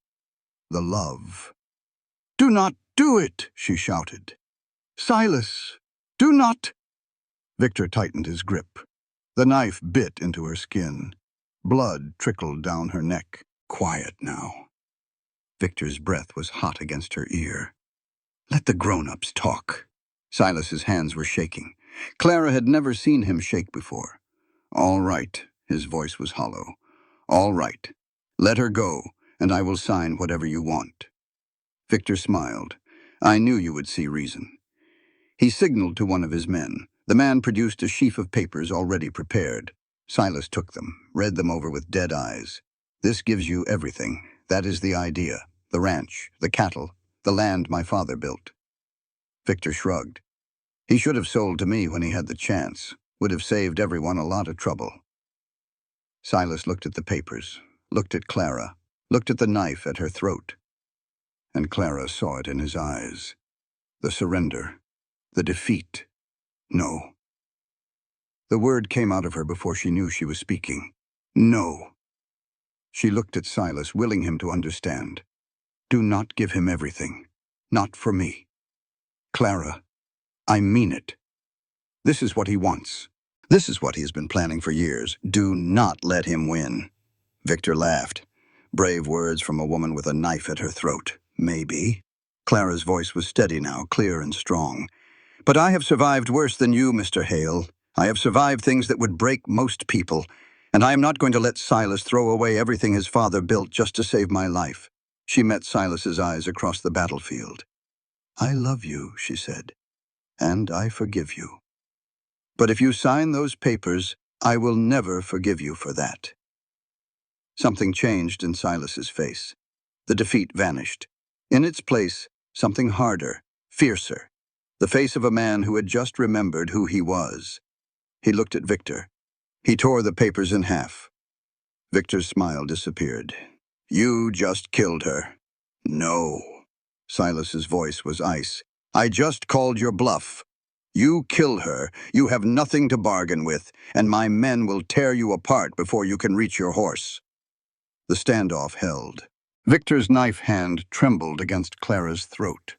the love. "Do not do it," she shouted. "Silas, do not!" Victor tightened his grip. The knife bit into her skin. Blood trickled down her neck. "Quiet now." Victor's breath was hot against her ear. "Let the grown-ups talk." Silas's hands were shaking. Clara had never seen him shake before. "All right," his voice was hollow. "All right. Let her go, and I will sign whatever you want." Victor smiled. "I knew you would see reason." He signaled to one of his men. The man produced a sheaf of papers already prepared. Silas took them, read them over with dead eyes. "This gives you everything. That is the idea. The ranch, the cattle, the land my father built." Victor shrugged. "He should have sold to me when he had the chance. Would have saved everyone a lot of trouble." Silas looked at the papers, looked at Clara, looked at the knife at her throat. And Clara saw it in his eyes. The surrender, the defeat. No. The word came out of her before she knew she was speaking. No. She looked at Silas, willing him to understand. "Do not give him everything. Not for me. Clara, I mean it. This is what he wants. This is what he has been planning for years. Do not let him win." Victor laughed. Brave words from a woman with a knife at her throat. "Maybe." Clara's voice was steady now, clear and strong. "But I have survived worse than you, Mr. Hale. I have survived things that would break most people, and I am not going to let Silas throw away everything his father built just to save my life." She met Silas's eyes across the battlefield. "I love you," she said, "and I forgive you. But if you sign those papers, I will never forgive you for that." Something changed in Silas's face. The defeat vanished. In its place, something harder, fiercer. The face of a man who had just remembered who he was. He looked at Victor. He tore the papers in half. Victor's smile disappeared. "You just killed her." "No." Silas's voice was ice. "I just called your bluff. You kill her, you have nothing to bargain with, and my men will tear you apart before you can reach your horse." The standoff held. Victor's knife hand trembled against Clara's throat.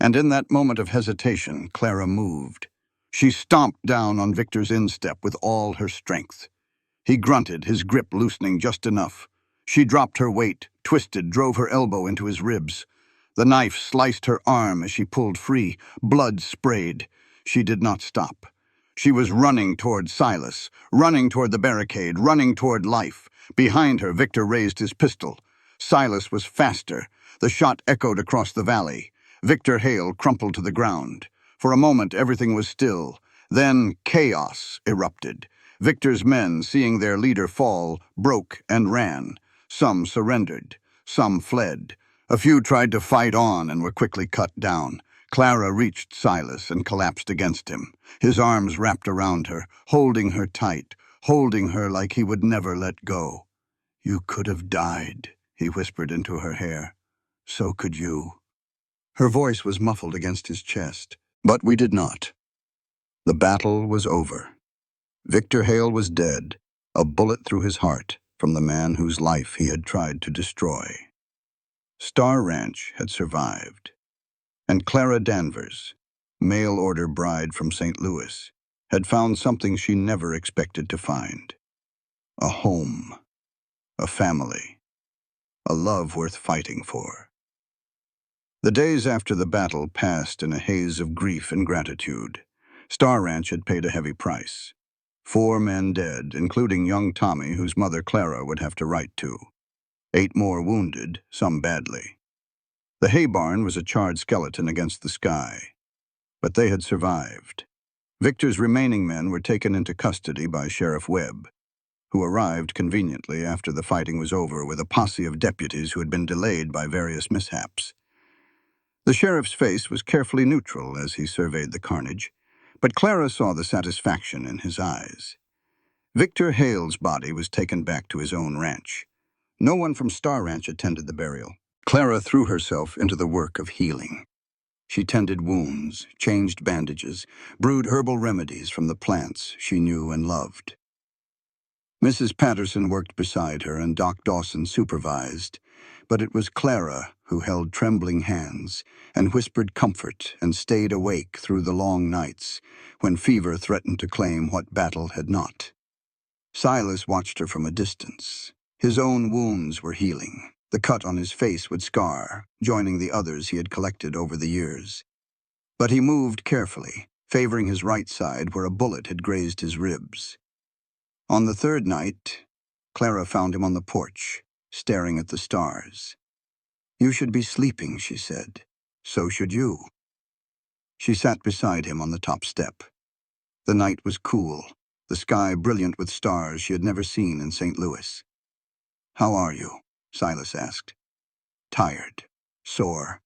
And in that moment of hesitation, Clara moved. She stomped down on Victor's instep with all her strength. He grunted, his grip loosening just enough. She dropped her weight, twisted, drove her elbow into his ribs. The knife sliced her arm as she pulled free. Blood sprayed. She did not stop. She was running toward Silas, running toward the barricade, running toward life. Behind her, Victor raised his pistol. Silas was faster. The shot echoed across the valley. Victor Hale crumpled to the ground. For a moment, everything was still. Then chaos erupted. Victor's men, seeing their leader fall, broke and ran. Some surrendered. Some fled. A few tried to fight on and were quickly cut down. Clara reached Silas and collapsed against him, his arms wrapped around her, holding her tight, holding her like he would never let go. "You could have died," he whispered into her hair. "So could you." Her voice was muffled against his chest. But we did not. The battle was over. Victor Hale was dead, a bullet through his heart from the man whose life he had tried to destroy. Star Ranch had survived. And Clara Danvers, mail-order bride from St. Louis, had found something she never expected to find. A home, a family, a love worth fighting for. The days after the battle passed in a haze of grief and gratitude. Star Ranch had paid a heavy price. 4 men dead, including young Tommy, whose mother Clara would have to write to. 8 more wounded, some badly. The hay barn was a charred skeleton against the sky. But they had survived. Victor's remaining men were taken into custody by Sheriff Webb, who arrived conveniently after the fighting was over with a posse of deputies who had been delayed by various mishaps. The sheriff's face was carefully neutral as he surveyed the carnage, but Clara saw the satisfaction in his eyes. Victor Hale's body was taken back to his own ranch. No one from Star Ranch attended the burial. Clara threw herself into the work of healing. She tended wounds, changed bandages, brewed herbal remedies from the plants she knew and loved. Mrs. Patterson worked beside her and Doc Dawson supervised, but it was Clara who held trembling hands and whispered comfort and stayed awake through the long nights when fever threatened to claim what battle had not. Silas watched her from a distance. His own wounds were healing. The cut on his face would scar, joining the others he had collected over the years. But he moved carefully, favoring his right side where a bullet had grazed his ribs. On the 3rd night, Clara found him on the porch, staring at the stars. "You should be sleeping," she said. "So should you." She sat beside him on the top step. The night was cool, the sky brilliant with stars she had never seen in St. Louis. "How are you?" Silas asked. "Tired. Sore."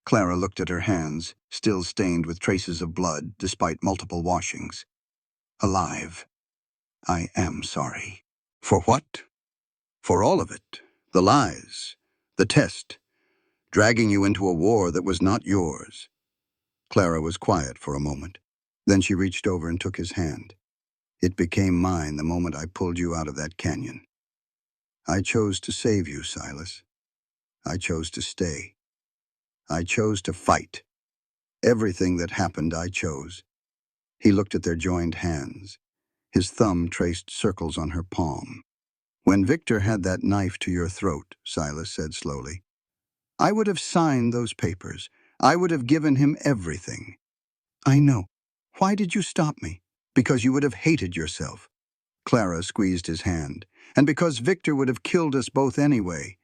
Clara looked at her hands, still stained with traces of blood despite multiple washings. "Alive. I am sorry." "For what?" "For all of it. The lies. The test. Dragging you into a war that was not yours." Clara was quiet for a moment. Then she reached over and took his hand. "It became mine the moment I pulled you out of that canyon. I chose to save you, Silas. I chose to stay. I chose to fight. Everything that happened, I chose." He looked at their joined hands. His thumb traced circles on her palm. "When Victor had that knife to your throat," Silas said slowly, "I would have signed those papers. I would have given him everything." "I know. Why did you stop me?" "Because you would have hated yourself." Clara squeezed his hand. "And because Victor would have killed us both anyway.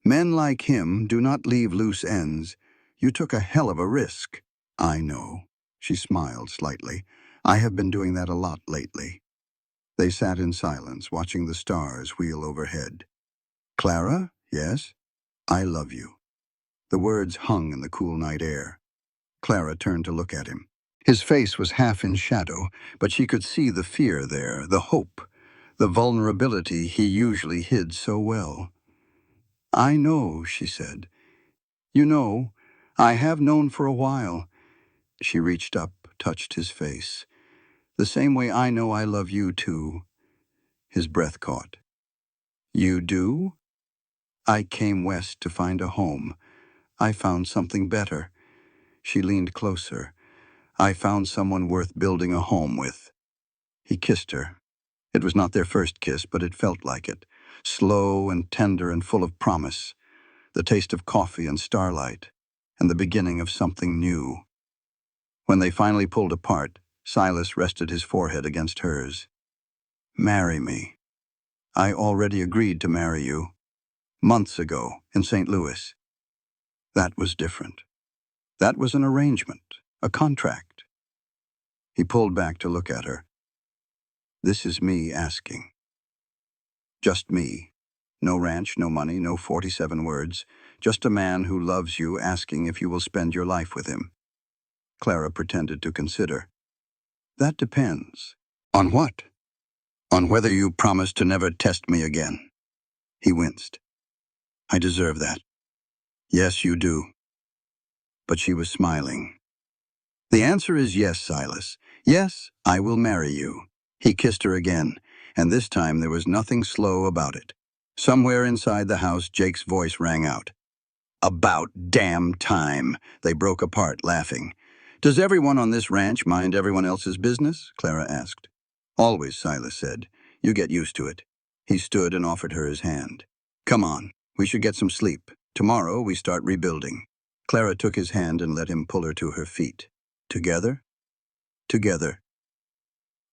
Men like him do not leave loose ends. You took a hell of a risk." "I know." She smiled slightly. "I have been doing that a lot lately." They sat in silence, watching the stars wheel overhead. "Clara, yes? I love you." The words hung in the cool night air. Clara turned to look at him. His face was half in shadow, but she could see the fear there, the hope, the vulnerability he usually hid so well. "I know," she said. "You know, I have known for a while." She reached up, touched his face. "The same way I know I love you, too." His breath caught. "You do?" "I came west to find a home. I found something better." She leaned closer. "I found someone worth building a home with." He kissed her. It was not their first kiss, but it felt like it. slow and tender and full of promise, the taste of coffee and starlight, and the beginning of something new. When they finally pulled apart, Silas rested his forehead against hers. "Marry me. I already agreed to marry you. Months ago, in St. Louis." That was different. That was an arrangement, a contract. He pulled back to look at her. "This is me asking. Just me. No ranch, no money, no 47 words. Just a man who loves you asking if you will spend your life with him." Clara pretended to consider. "That depends." "On what?" "On whether you promise to never test me again." He winced. "I deserve that." "Yes, you do." But she was smiling. "The answer is yes, Silas. Yes, I will marry you." He kissed her again, and this time there was nothing slow about it. Somewhere inside the house, Jake's voice rang out. "About damn time." They broke apart, laughing. "Does everyone on this ranch mind everyone else's business?" Clara asked. "Always," Silas said. "You get used to it." He stood and offered her his hand. "Come on, we should get some sleep. Tomorrow we start rebuilding." Clara took his hand and let him pull her to her feet. Together? Together.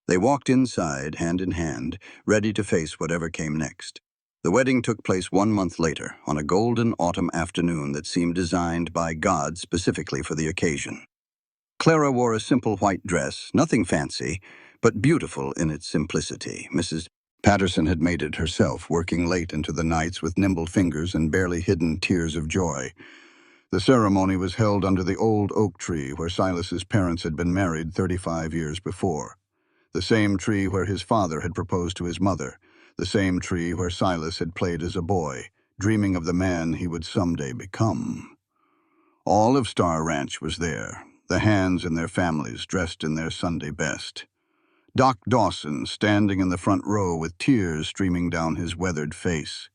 They walked inside, hand in hand, ready to face whatever came next. The wedding took place 1 month later, on a golden autumn afternoon that seemed designed by God specifically for the occasion. Clara wore a simple white dress, nothing fancy, but beautiful in its simplicity. Mrs. Patterson had made it herself, working late into the nights with nimble fingers and barely hidden tears of joy. The ceremony was held under the old oak tree where Silas's parents had been married 35 years before. The same tree where his father had proposed to his mother, the same tree where Silas had played as a boy, dreaming of the man he would someday become. All of Star Ranch was there, the Hands and their families dressed in their Sunday best. Doc Dawson standing in the front row with tears streaming down his weathered face.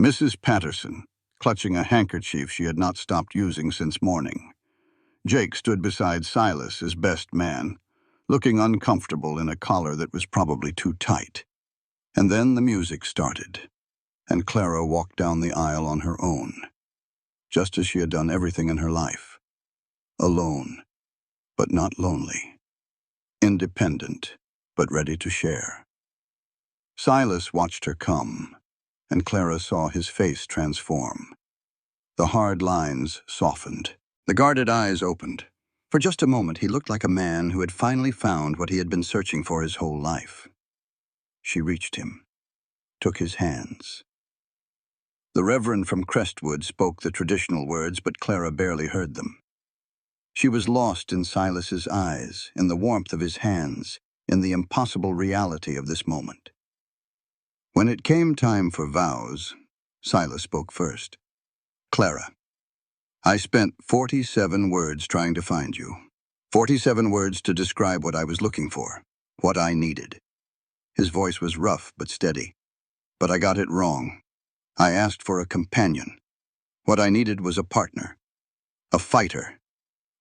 Mrs. Patterson, clutching a handkerchief she had not stopped using since morning. Jake stood beside Silas, his best man, looking uncomfortable in a collar that was probably too tight. And then the music started, and Clara walked down the aisle on her own, just as she had done everything in her life. Alone, but not lonely. Independent, but ready to share. Silas watched her come, and Clara saw his face transform. The hard lines softened. The guarded eyes opened. For just a moment, he looked like a man who had finally found what he had been searching for his whole life. She reached him, took his hands. The Reverend from Crestwood spoke the traditional words, but Clara barely heard them. She was lost in Silas's eyes, in the warmth of his hands, in the impossible reality of this moment. When it came time for vows, Silas spoke first. "Clara, I spent 47 words trying to find you. 47 words to describe what I was looking for, what I needed." His voice was rough but steady. "But I got it wrong. I asked for a companion. What I needed was a partner, a fighter,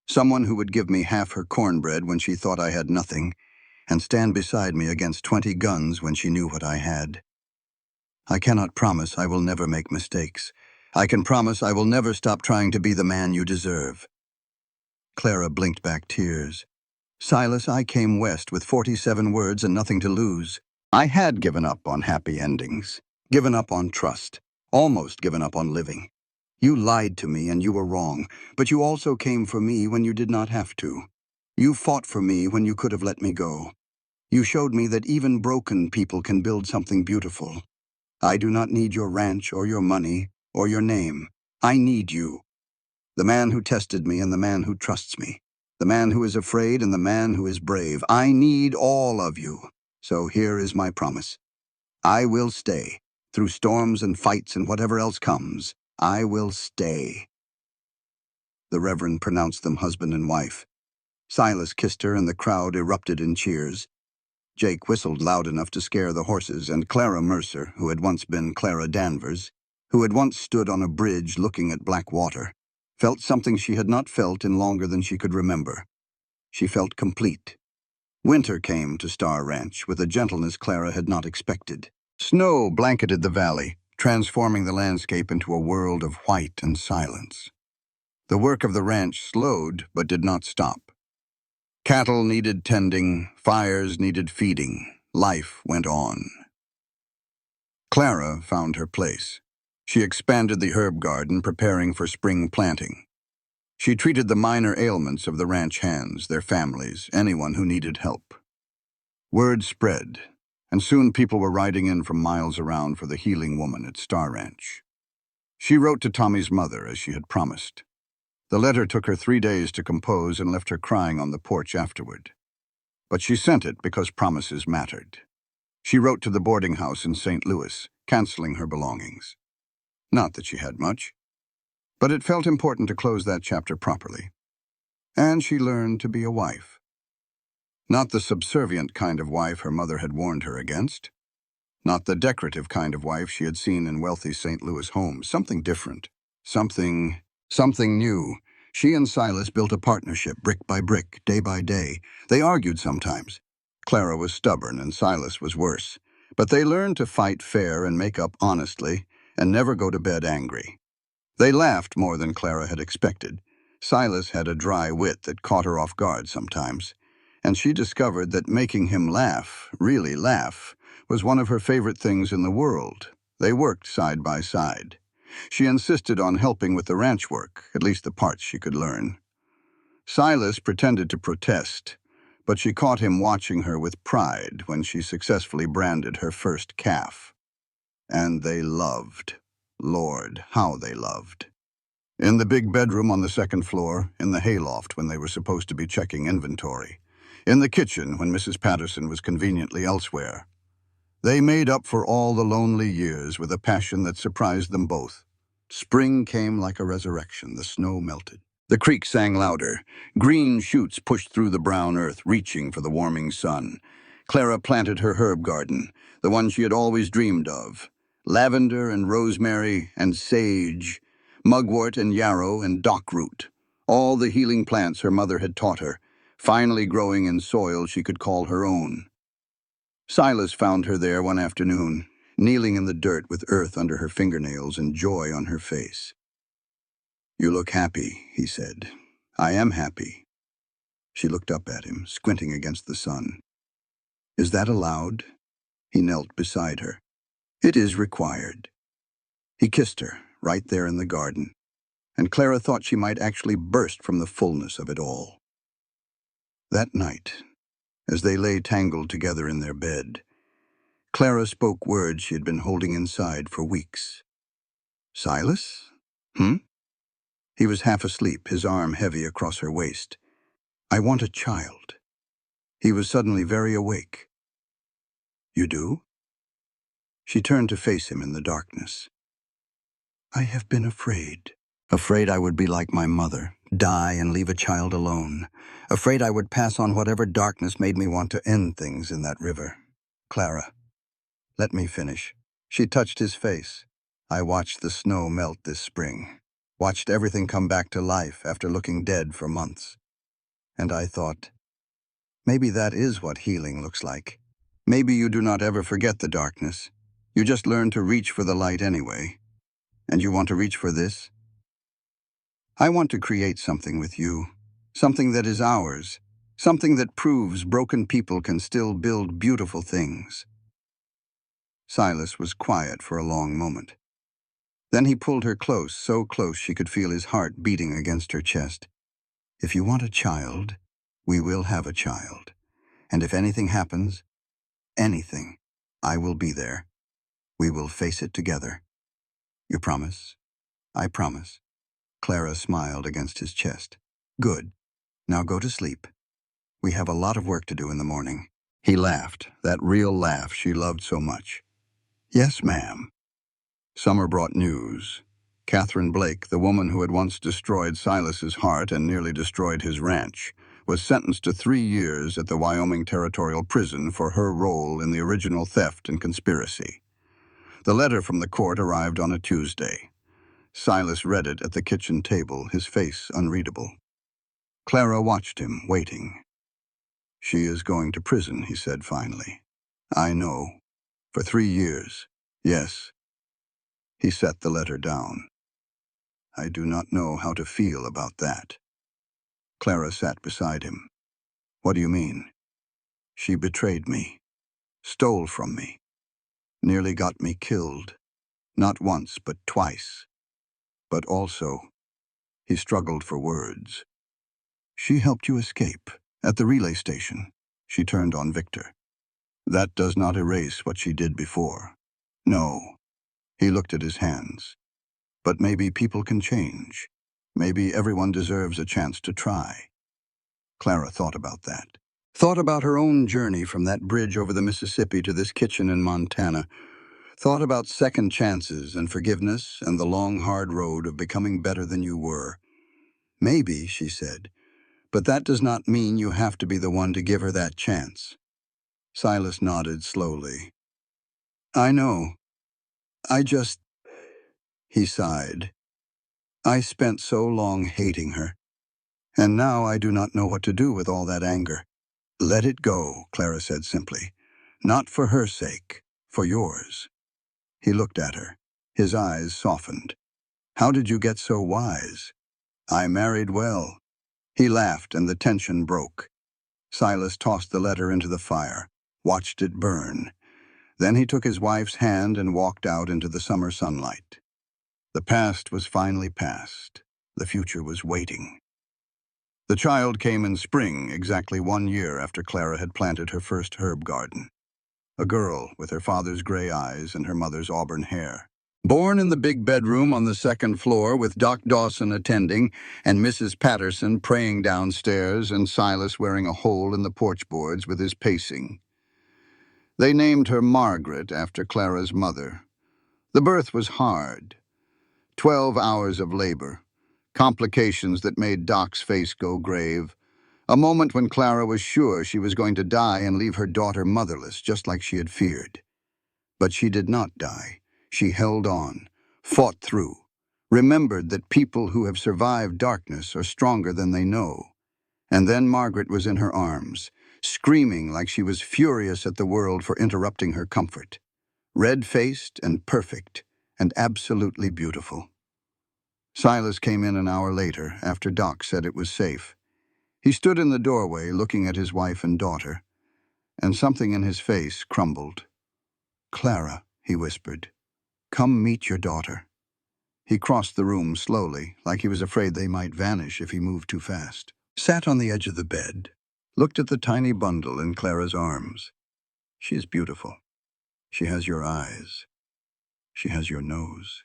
someone who would give me half her cornbread when she thought I had nothing, and stand beside me against 20 guns when she knew what I had. I cannot promise I will never make mistakes. I can promise I will never stop trying to be the man you deserve." Clara blinked back tears. "Silas, I came west with 47 words and nothing to lose. I had given up on happy endings, given up on trust, almost given up on living. You lied to me and you were wrong, but you also came for me when you did not have to. You fought for me when you could have let me go. You showed me that even broken people can build something beautiful. I do not need your ranch or your money or your name. I need you. The man who tested me and the man who trusts me. The man who is afraid and the man who is brave. I need all of you. So here is my promise. I will stay, through storms and fights and whatever else comes. I will stay." The Reverend pronounced them husband and wife. Silas kissed her and the crowd erupted in cheers. Jake whistled loud enough to scare the horses, and Clara Mercer, who had once been Clara Danvers, who had once stood on a bridge looking at black water, felt something she had not felt in longer than she could remember. She felt complete. Winter came to Star Ranch with a gentleness Clara had not expected. Snow blanketed the valley, transforming the landscape into a world of white and silence. The work of the ranch slowed but did not stop. Cattle needed tending, fires needed feeding, life went on. Clara found her place. She expanded the herb garden, preparing for spring planting. She treated the minor ailments of the ranch hands, their families, anyone who needed help. Word spread, and soon people were riding in from miles around for the healing woman at Star Ranch. She wrote to Tommy's mother as she had promised. The letter took her 3 days to compose and left her crying on the porch afterward. But she sent it because promises mattered. She wrote to the boarding house in St. Louis, canceling her belongings. Not that she had much, but it felt important to close that chapter properly. And she learned to be a wife. Not the subservient kind of wife her mother had warned her against. Not the decorative kind of wife she had seen in wealthy St. Louis homes. Something different. Something new. She and Silas built a partnership, brick by brick, day by day. They argued sometimes. Clara was stubborn and Silas was worse. But they learned to fight fair and make up honestly, and never go to bed angry. They laughed more than Clara had expected. Silas had a dry wit that caught her off guard sometimes, and she discovered that making him laugh, really laugh, was one of her favorite things in the world. They worked side by side. She insisted on helping with the ranch work, at least the parts she could learn. Silas pretended to protest, but she caught him watching her with pride when she successfully branded her first calf. And they loved. Lord, how they loved. In the big bedroom on the second floor, in the hayloft when they were supposed to be checking inventory, in the kitchen when Mrs. Patterson was conveniently elsewhere. They made up for all the lonely years with a passion that surprised them both. Spring came like a resurrection. The snow melted. The creek sang louder. Green shoots pushed through the brown earth, reaching for the warming sun. Clara planted her herb garden, the one she had always dreamed of. Lavender and rosemary and sage, mugwort and yarrow and dockroot. All the healing plants her mother had taught her, finally growing in soil she could call her own. Silas found her there one afternoon, kneeling in the dirt with earth under her fingernails and joy on her face. "You look happy," he said. "I am happy." She looked up at him, squinting against the sun. "Is that allowed?" He knelt beside her. "It is required." He kissed her, right there in the garden, and Clara thought she might actually burst from the fullness of it all. That night, as they lay tangled together in their bed, Clara spoke words she had been holding inside for weeks. "Silas? Hmm?" He was half asleep, his arm heavy across her waist. "I want a child." He was suddenly very awake. "You do?" She turned to face him in the darkness. "I have been afraid. Afraid I would be like my mother, die and leave a child alone. Afraid I would pass on whatever darkness made me want to end things in that river. Clara, let me finish." She touched his face. "I watched the snow melt this spring. Watched everything come back to life after looking dead for months. And I thought, maybe that is what healing looks like. Maybe you do not ever forget the darkness. You just learn to reach for the light anyway. And you want to reach for this? I want to create something with you. Something that is ours. Something that proves broken people can still build beautiful things." Silas was quiet for a long moment. Then he pulled her close, so close she could feel his heart beating against her chest. "If you want a child, we will have a child. And if anything happens, anything, I will be there. We will face it together. You promise?" "I promise." Clara smiled against his chest. "Good. Now go to sleep. We have a lot of work to do in the morning." He laughed, that real laugh she loved so much. "Yes, ma'am." Summer brought news. Catherine Blake, the woman who had once destroyed Silas's heart and nearly destroyed his ranch, was sentenced to 3 years at the Wyoming Territorial Prison for her role in the original theft and conspiracy. The letter from the court arrived on a Tuesday. Silas read it at the kitchen table, his face unreadable. Clara watched him, waiting. "She is going to prison," he said finally. "I know." For 3 years. Yes. He set the letter down. I do not know how to feel about that. Clara sat beside him. What do you mean? She betrayed me, stole from me, nearly got me killed. Not once, but twice. But also, he struggled for words. She helped you escape. At the relay station, she turned on Victor. That does not erase what she did before. No. He looked at his hands. But maybe people can change. Maybe everyone deserves a chance to try. Clara thought about that. Thought about her own journey from that bridge over the Mississippi to this kitchen in Montana. Thought about second chances and forgiveness and the long, hard road of becoming better than you were. Maybe, she said, but that does not mean you have to be the one to give her that chance. Silas nodded slowly. I know. I just... He sighed. I spent so long hating her, and now I do not know what to do with all that anger. Let it go, Clara said simply. Not for her sake, for yours. He looked at her. His eyes softened. How did you get so wise? I married well. He laughed and the tension broke. Silas tossed the letter into the fire, watched it burn. Then he took his wife's hand and walked out into the summer sunlight. The past was finally past. The future was waiting. The child came in spring, exactly 1 year after Clara had planted her first herb garden. A girl with her father's gray eyes and her mother's auburn hair. Born in the big bedroom on the second floor with Doc Dawson attending and Mrs. Patterson praying downstairs and Silas wearing a hole in the porch boards with his pacing. They named her Margaret after Clara's mother. The birth was hard. 12 hours of labor. Complications that made Doc's face go grave. A moment when Clara was sure she was going to die and leave her daughter motherless, just like she had feared. But she did not die. She held on, fought through, remembered that people who have survived darkness are stronger than they know. And then Margaret was in her arms, screaming like she was furious at the world for interrupting her comfort. Red-faced and perfect and absolutely beautiful. Silas came in an hour later, after Doc said it was safe. He stood in the doorway looking at his wife and daughter, and something in his face crumbled. Clara, he whispered, come meet your daughter. He crossed the room slowly, like he was afraid they might vanish if he moved too fast. Sat on the edge of the bed, looked at the tiny bundle in Clara's arms. She is beautiful. She has your eyes. She has your nose.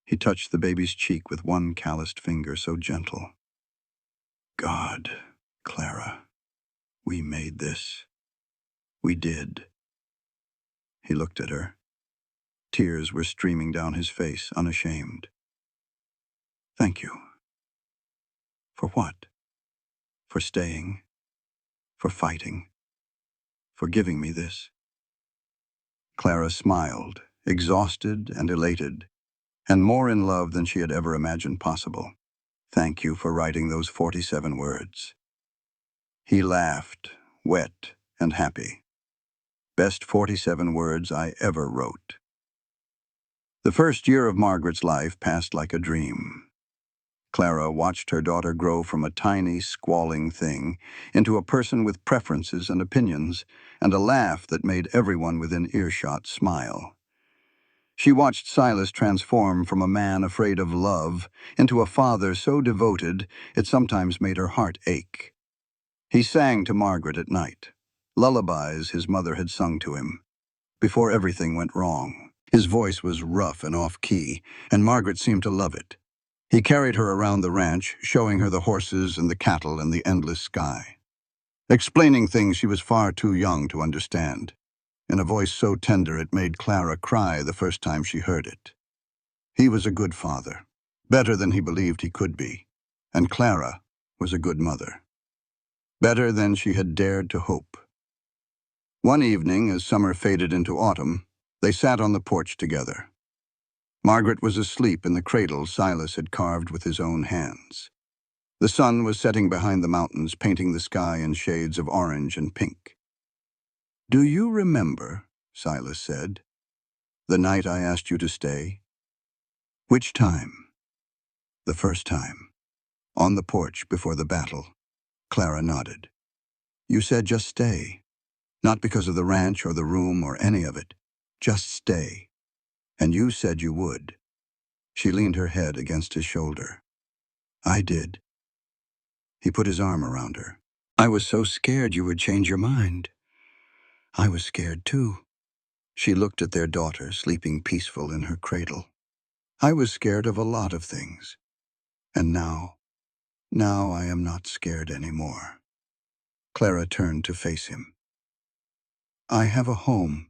He touched the baby's cheek with one calloused finger, so gentle. God, Clara, we made this. We did. He looked at her. Tears were streaming down his face, unashamed. Thank you. For what? For staying. For fighting. For giving me this. Clara smiled, exhausted and elated, and more in love than she had ever imagined possible. Thank you for writing those 47 words. He laughed, wet and happy. Best 47 words I ever wrote. The first year of Margaret's life passed like a dream. Clara watched her daughter grow from a tiny, squalling thing into a person with preferences and opinions, and a laugh that made everyone within earshot smile. She watched Silas transform from a man afraid of love into a father so devoted it sometimes made her heart ache. He sang to Margaret at night, lullabies his mother had sung to him, before everything went wrong. His voice was rough and off-key, and Margaret seemed to love it. He carried her around the ranch, showing her the horses and the cattle and the endless sky, explaining things she was far too young to understand, in a voice so tender it made Clara cry the first time she heard it. He was a good father, better than he believed he could be, and Clara was a good mother, better than she had dared to hope. One evening, as summer faded into autumn, they sat on the porch together. Margaret was asleep in the cradle Silas had carved with his own hands. The sun was setting behind the mountains, painting the sky in shades of orange and pink. Do you remember, Silas said. "The night I asked you to stay." "Which time?" "The first time. On the porch before the battle." Clara nodded. "You said just stay. Not because of the ranch or the room or any of it. Just stay. And you said you would." She leaned her head against his shoulder. "I did." He put his arm around her. "I was so scared you would change your mind." "I was scared too." She looked at their daughter sleeping peaceful in her cradle. "I was scared of a lot of things. And now I am not scared anymore." Clara turned to face him. "I have a home,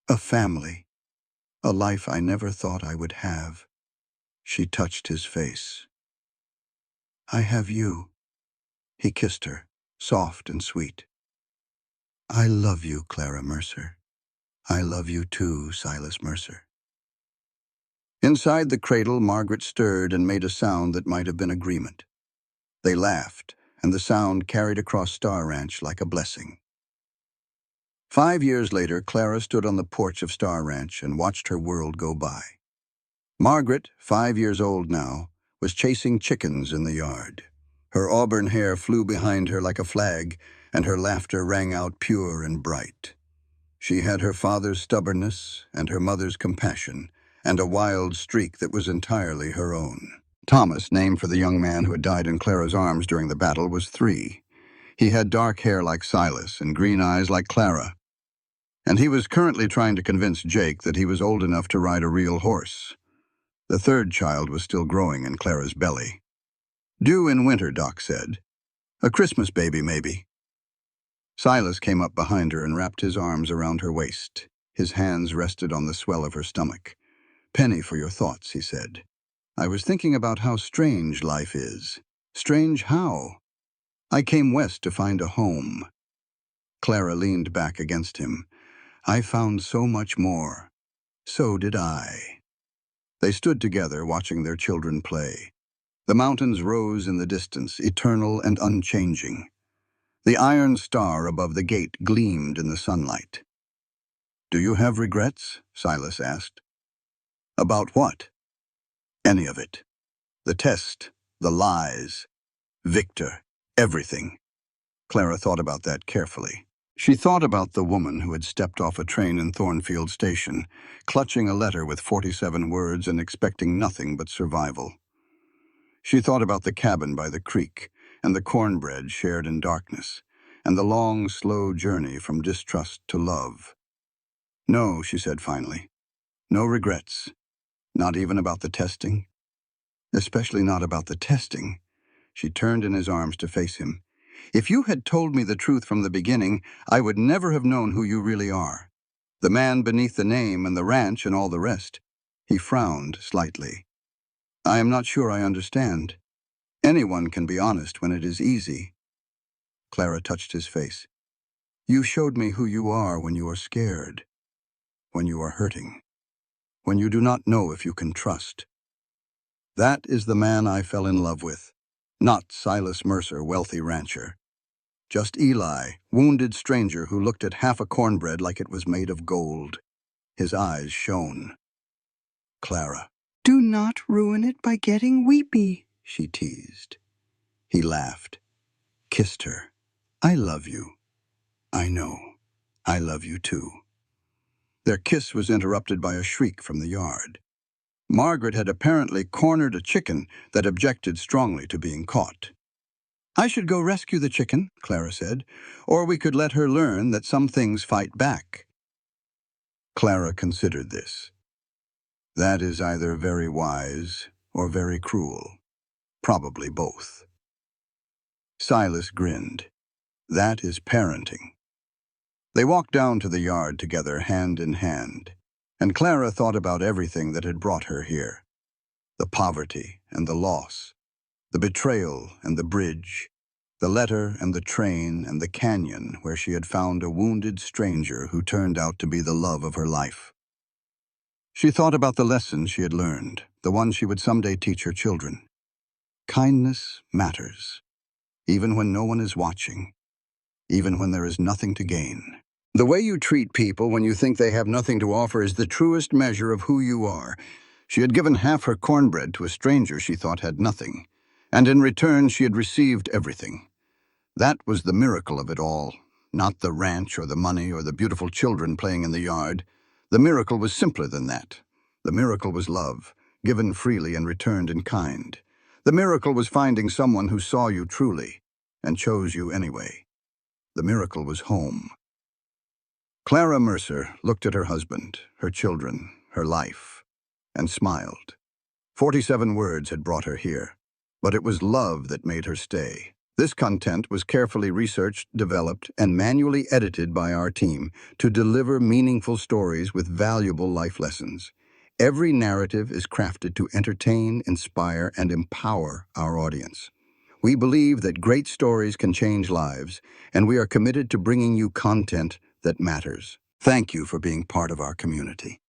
a family, a life I never thought I would have." She touched his face. "I have you." He kissed her, soft and sweet. "I love you, Clara Mercer. I love you too, Silas Mercer." Inside the cradle, Margaret stirred and made a sound that might have been agreement. They laughed, and the sound carried across Star Ranch like a blessing. 5 years later, Clara stood on the porch of Star Ranch and watched her world go by. Margaret, 5 years old now, was chasing chickens in the yard. Her auburn hair flew behind her like a flag, and her laughter rang out pure and bright. She had her father's stubbornness and her mother's compassion, and a wild streak that was entirely her own. Thomas, named for the young man who had died in Clara's arms during the battle, was 3. He had dark hair like Silas and green eyes like Clara. And he was currently trying to convince Jake that he was old enough to ride a real horse. The 3rd child was still growing in Clara's belly. "Due in winter," Doc said. "A Christmas baby, maybe." Silas came up behind her and wrapped his arms around her waist. His hands rested on the swell of her stomach. "Penny for your thoughts," he said. "I was thinking about how strange life is." "Strange how?" "I came west to find a home." Clara leaned back against him. "I found so much more." "So did I." They stood together, watching their children play. The mountains rose in the distance, eternal and unchanging. The iron star above the gate gleamed in the sunlight. "Do you have regrets?" Silas asked. "About what?" "Any of it. The test, the lies, Victor, everything." Clara thought about that carefully. She thought about the woman who had stepped off a train in Thornfield Station, clutching a letter with 47 words and expecting nothing but survival. She thought about the cabin by the creek, and the cornbread shared in darkness, and the long, slow journey from distrust to love. "No," she said finally. "No regrets. Not even about the testing?" "Especially not about the testing." She turned in his arms to face him. "If you had told me the truth from the beginning, I would never have known who you really are. The man beneath the name and the ranch and all the rest." He frowned slightly. "I am not sure I understand. Anyone can be honest when it is easy." Clara touched his face. "You showed me who you are when you are scared, when you are hurting, when you do not know if you can trust. That is the man I fell in love with. Not Silas Mercer, wealthy rancher. Just Eli, wounded stranger who looked at half a cornbread like it was made of gold." His eyes shone. "Clara." "Do not ruin it by getting weepy," she teased. He laughed, kissed her. "I love you." "I know. I love you too." Their kiss was interrupted by a shriek from the yard. Margaret had apparently cornered a chicken that objected strongly to being caught. "I should go rescue the chicken," Clara said, "or we could let her learn that some things fight back." Clara considered this. "That is either very wise or very cruel. Probably both." Silas grinned. "That is parenting." They walked down to the yard together, hand in hand, and Clara thought about everything that had brought her here. The poverty and the loss, the betrayal and the bridge, the letter and the train and the canyon where she had found a wounded stranger who turned out to be the love of her life. She thought about the lessons she had learned, the ones she would someday teach her children. Kindness matters, even when no one is watching, even when there is nothing to gain. The way you treat people when you think they have nothing to offer is the truest measure of who you are. She had given half her cornbread to a stranger she thought had nothing, and in return she had received everything. That was the miracle of it all, not the ranch or the money or the beautiful children playing in the yard. The miracle was simpler than that. The miracle was love, given freely and returned in kind. The miracle was finding someone who saw you truly and chose you anyway. The miracle was home. Clara Mercer looked at her husband, her children, her life, and smiled. 47 words had brought her here, but it was love that made her stay. This content was carefully researched, developed, and manually edited by our team to deliver meaningful stories with valuable life lessons. Every narrative is crafted to entertain, inspire, and empower our audience. We believe that great stories can change lives, and we are committed to bringing you content that matters. Thank you for being part of our community.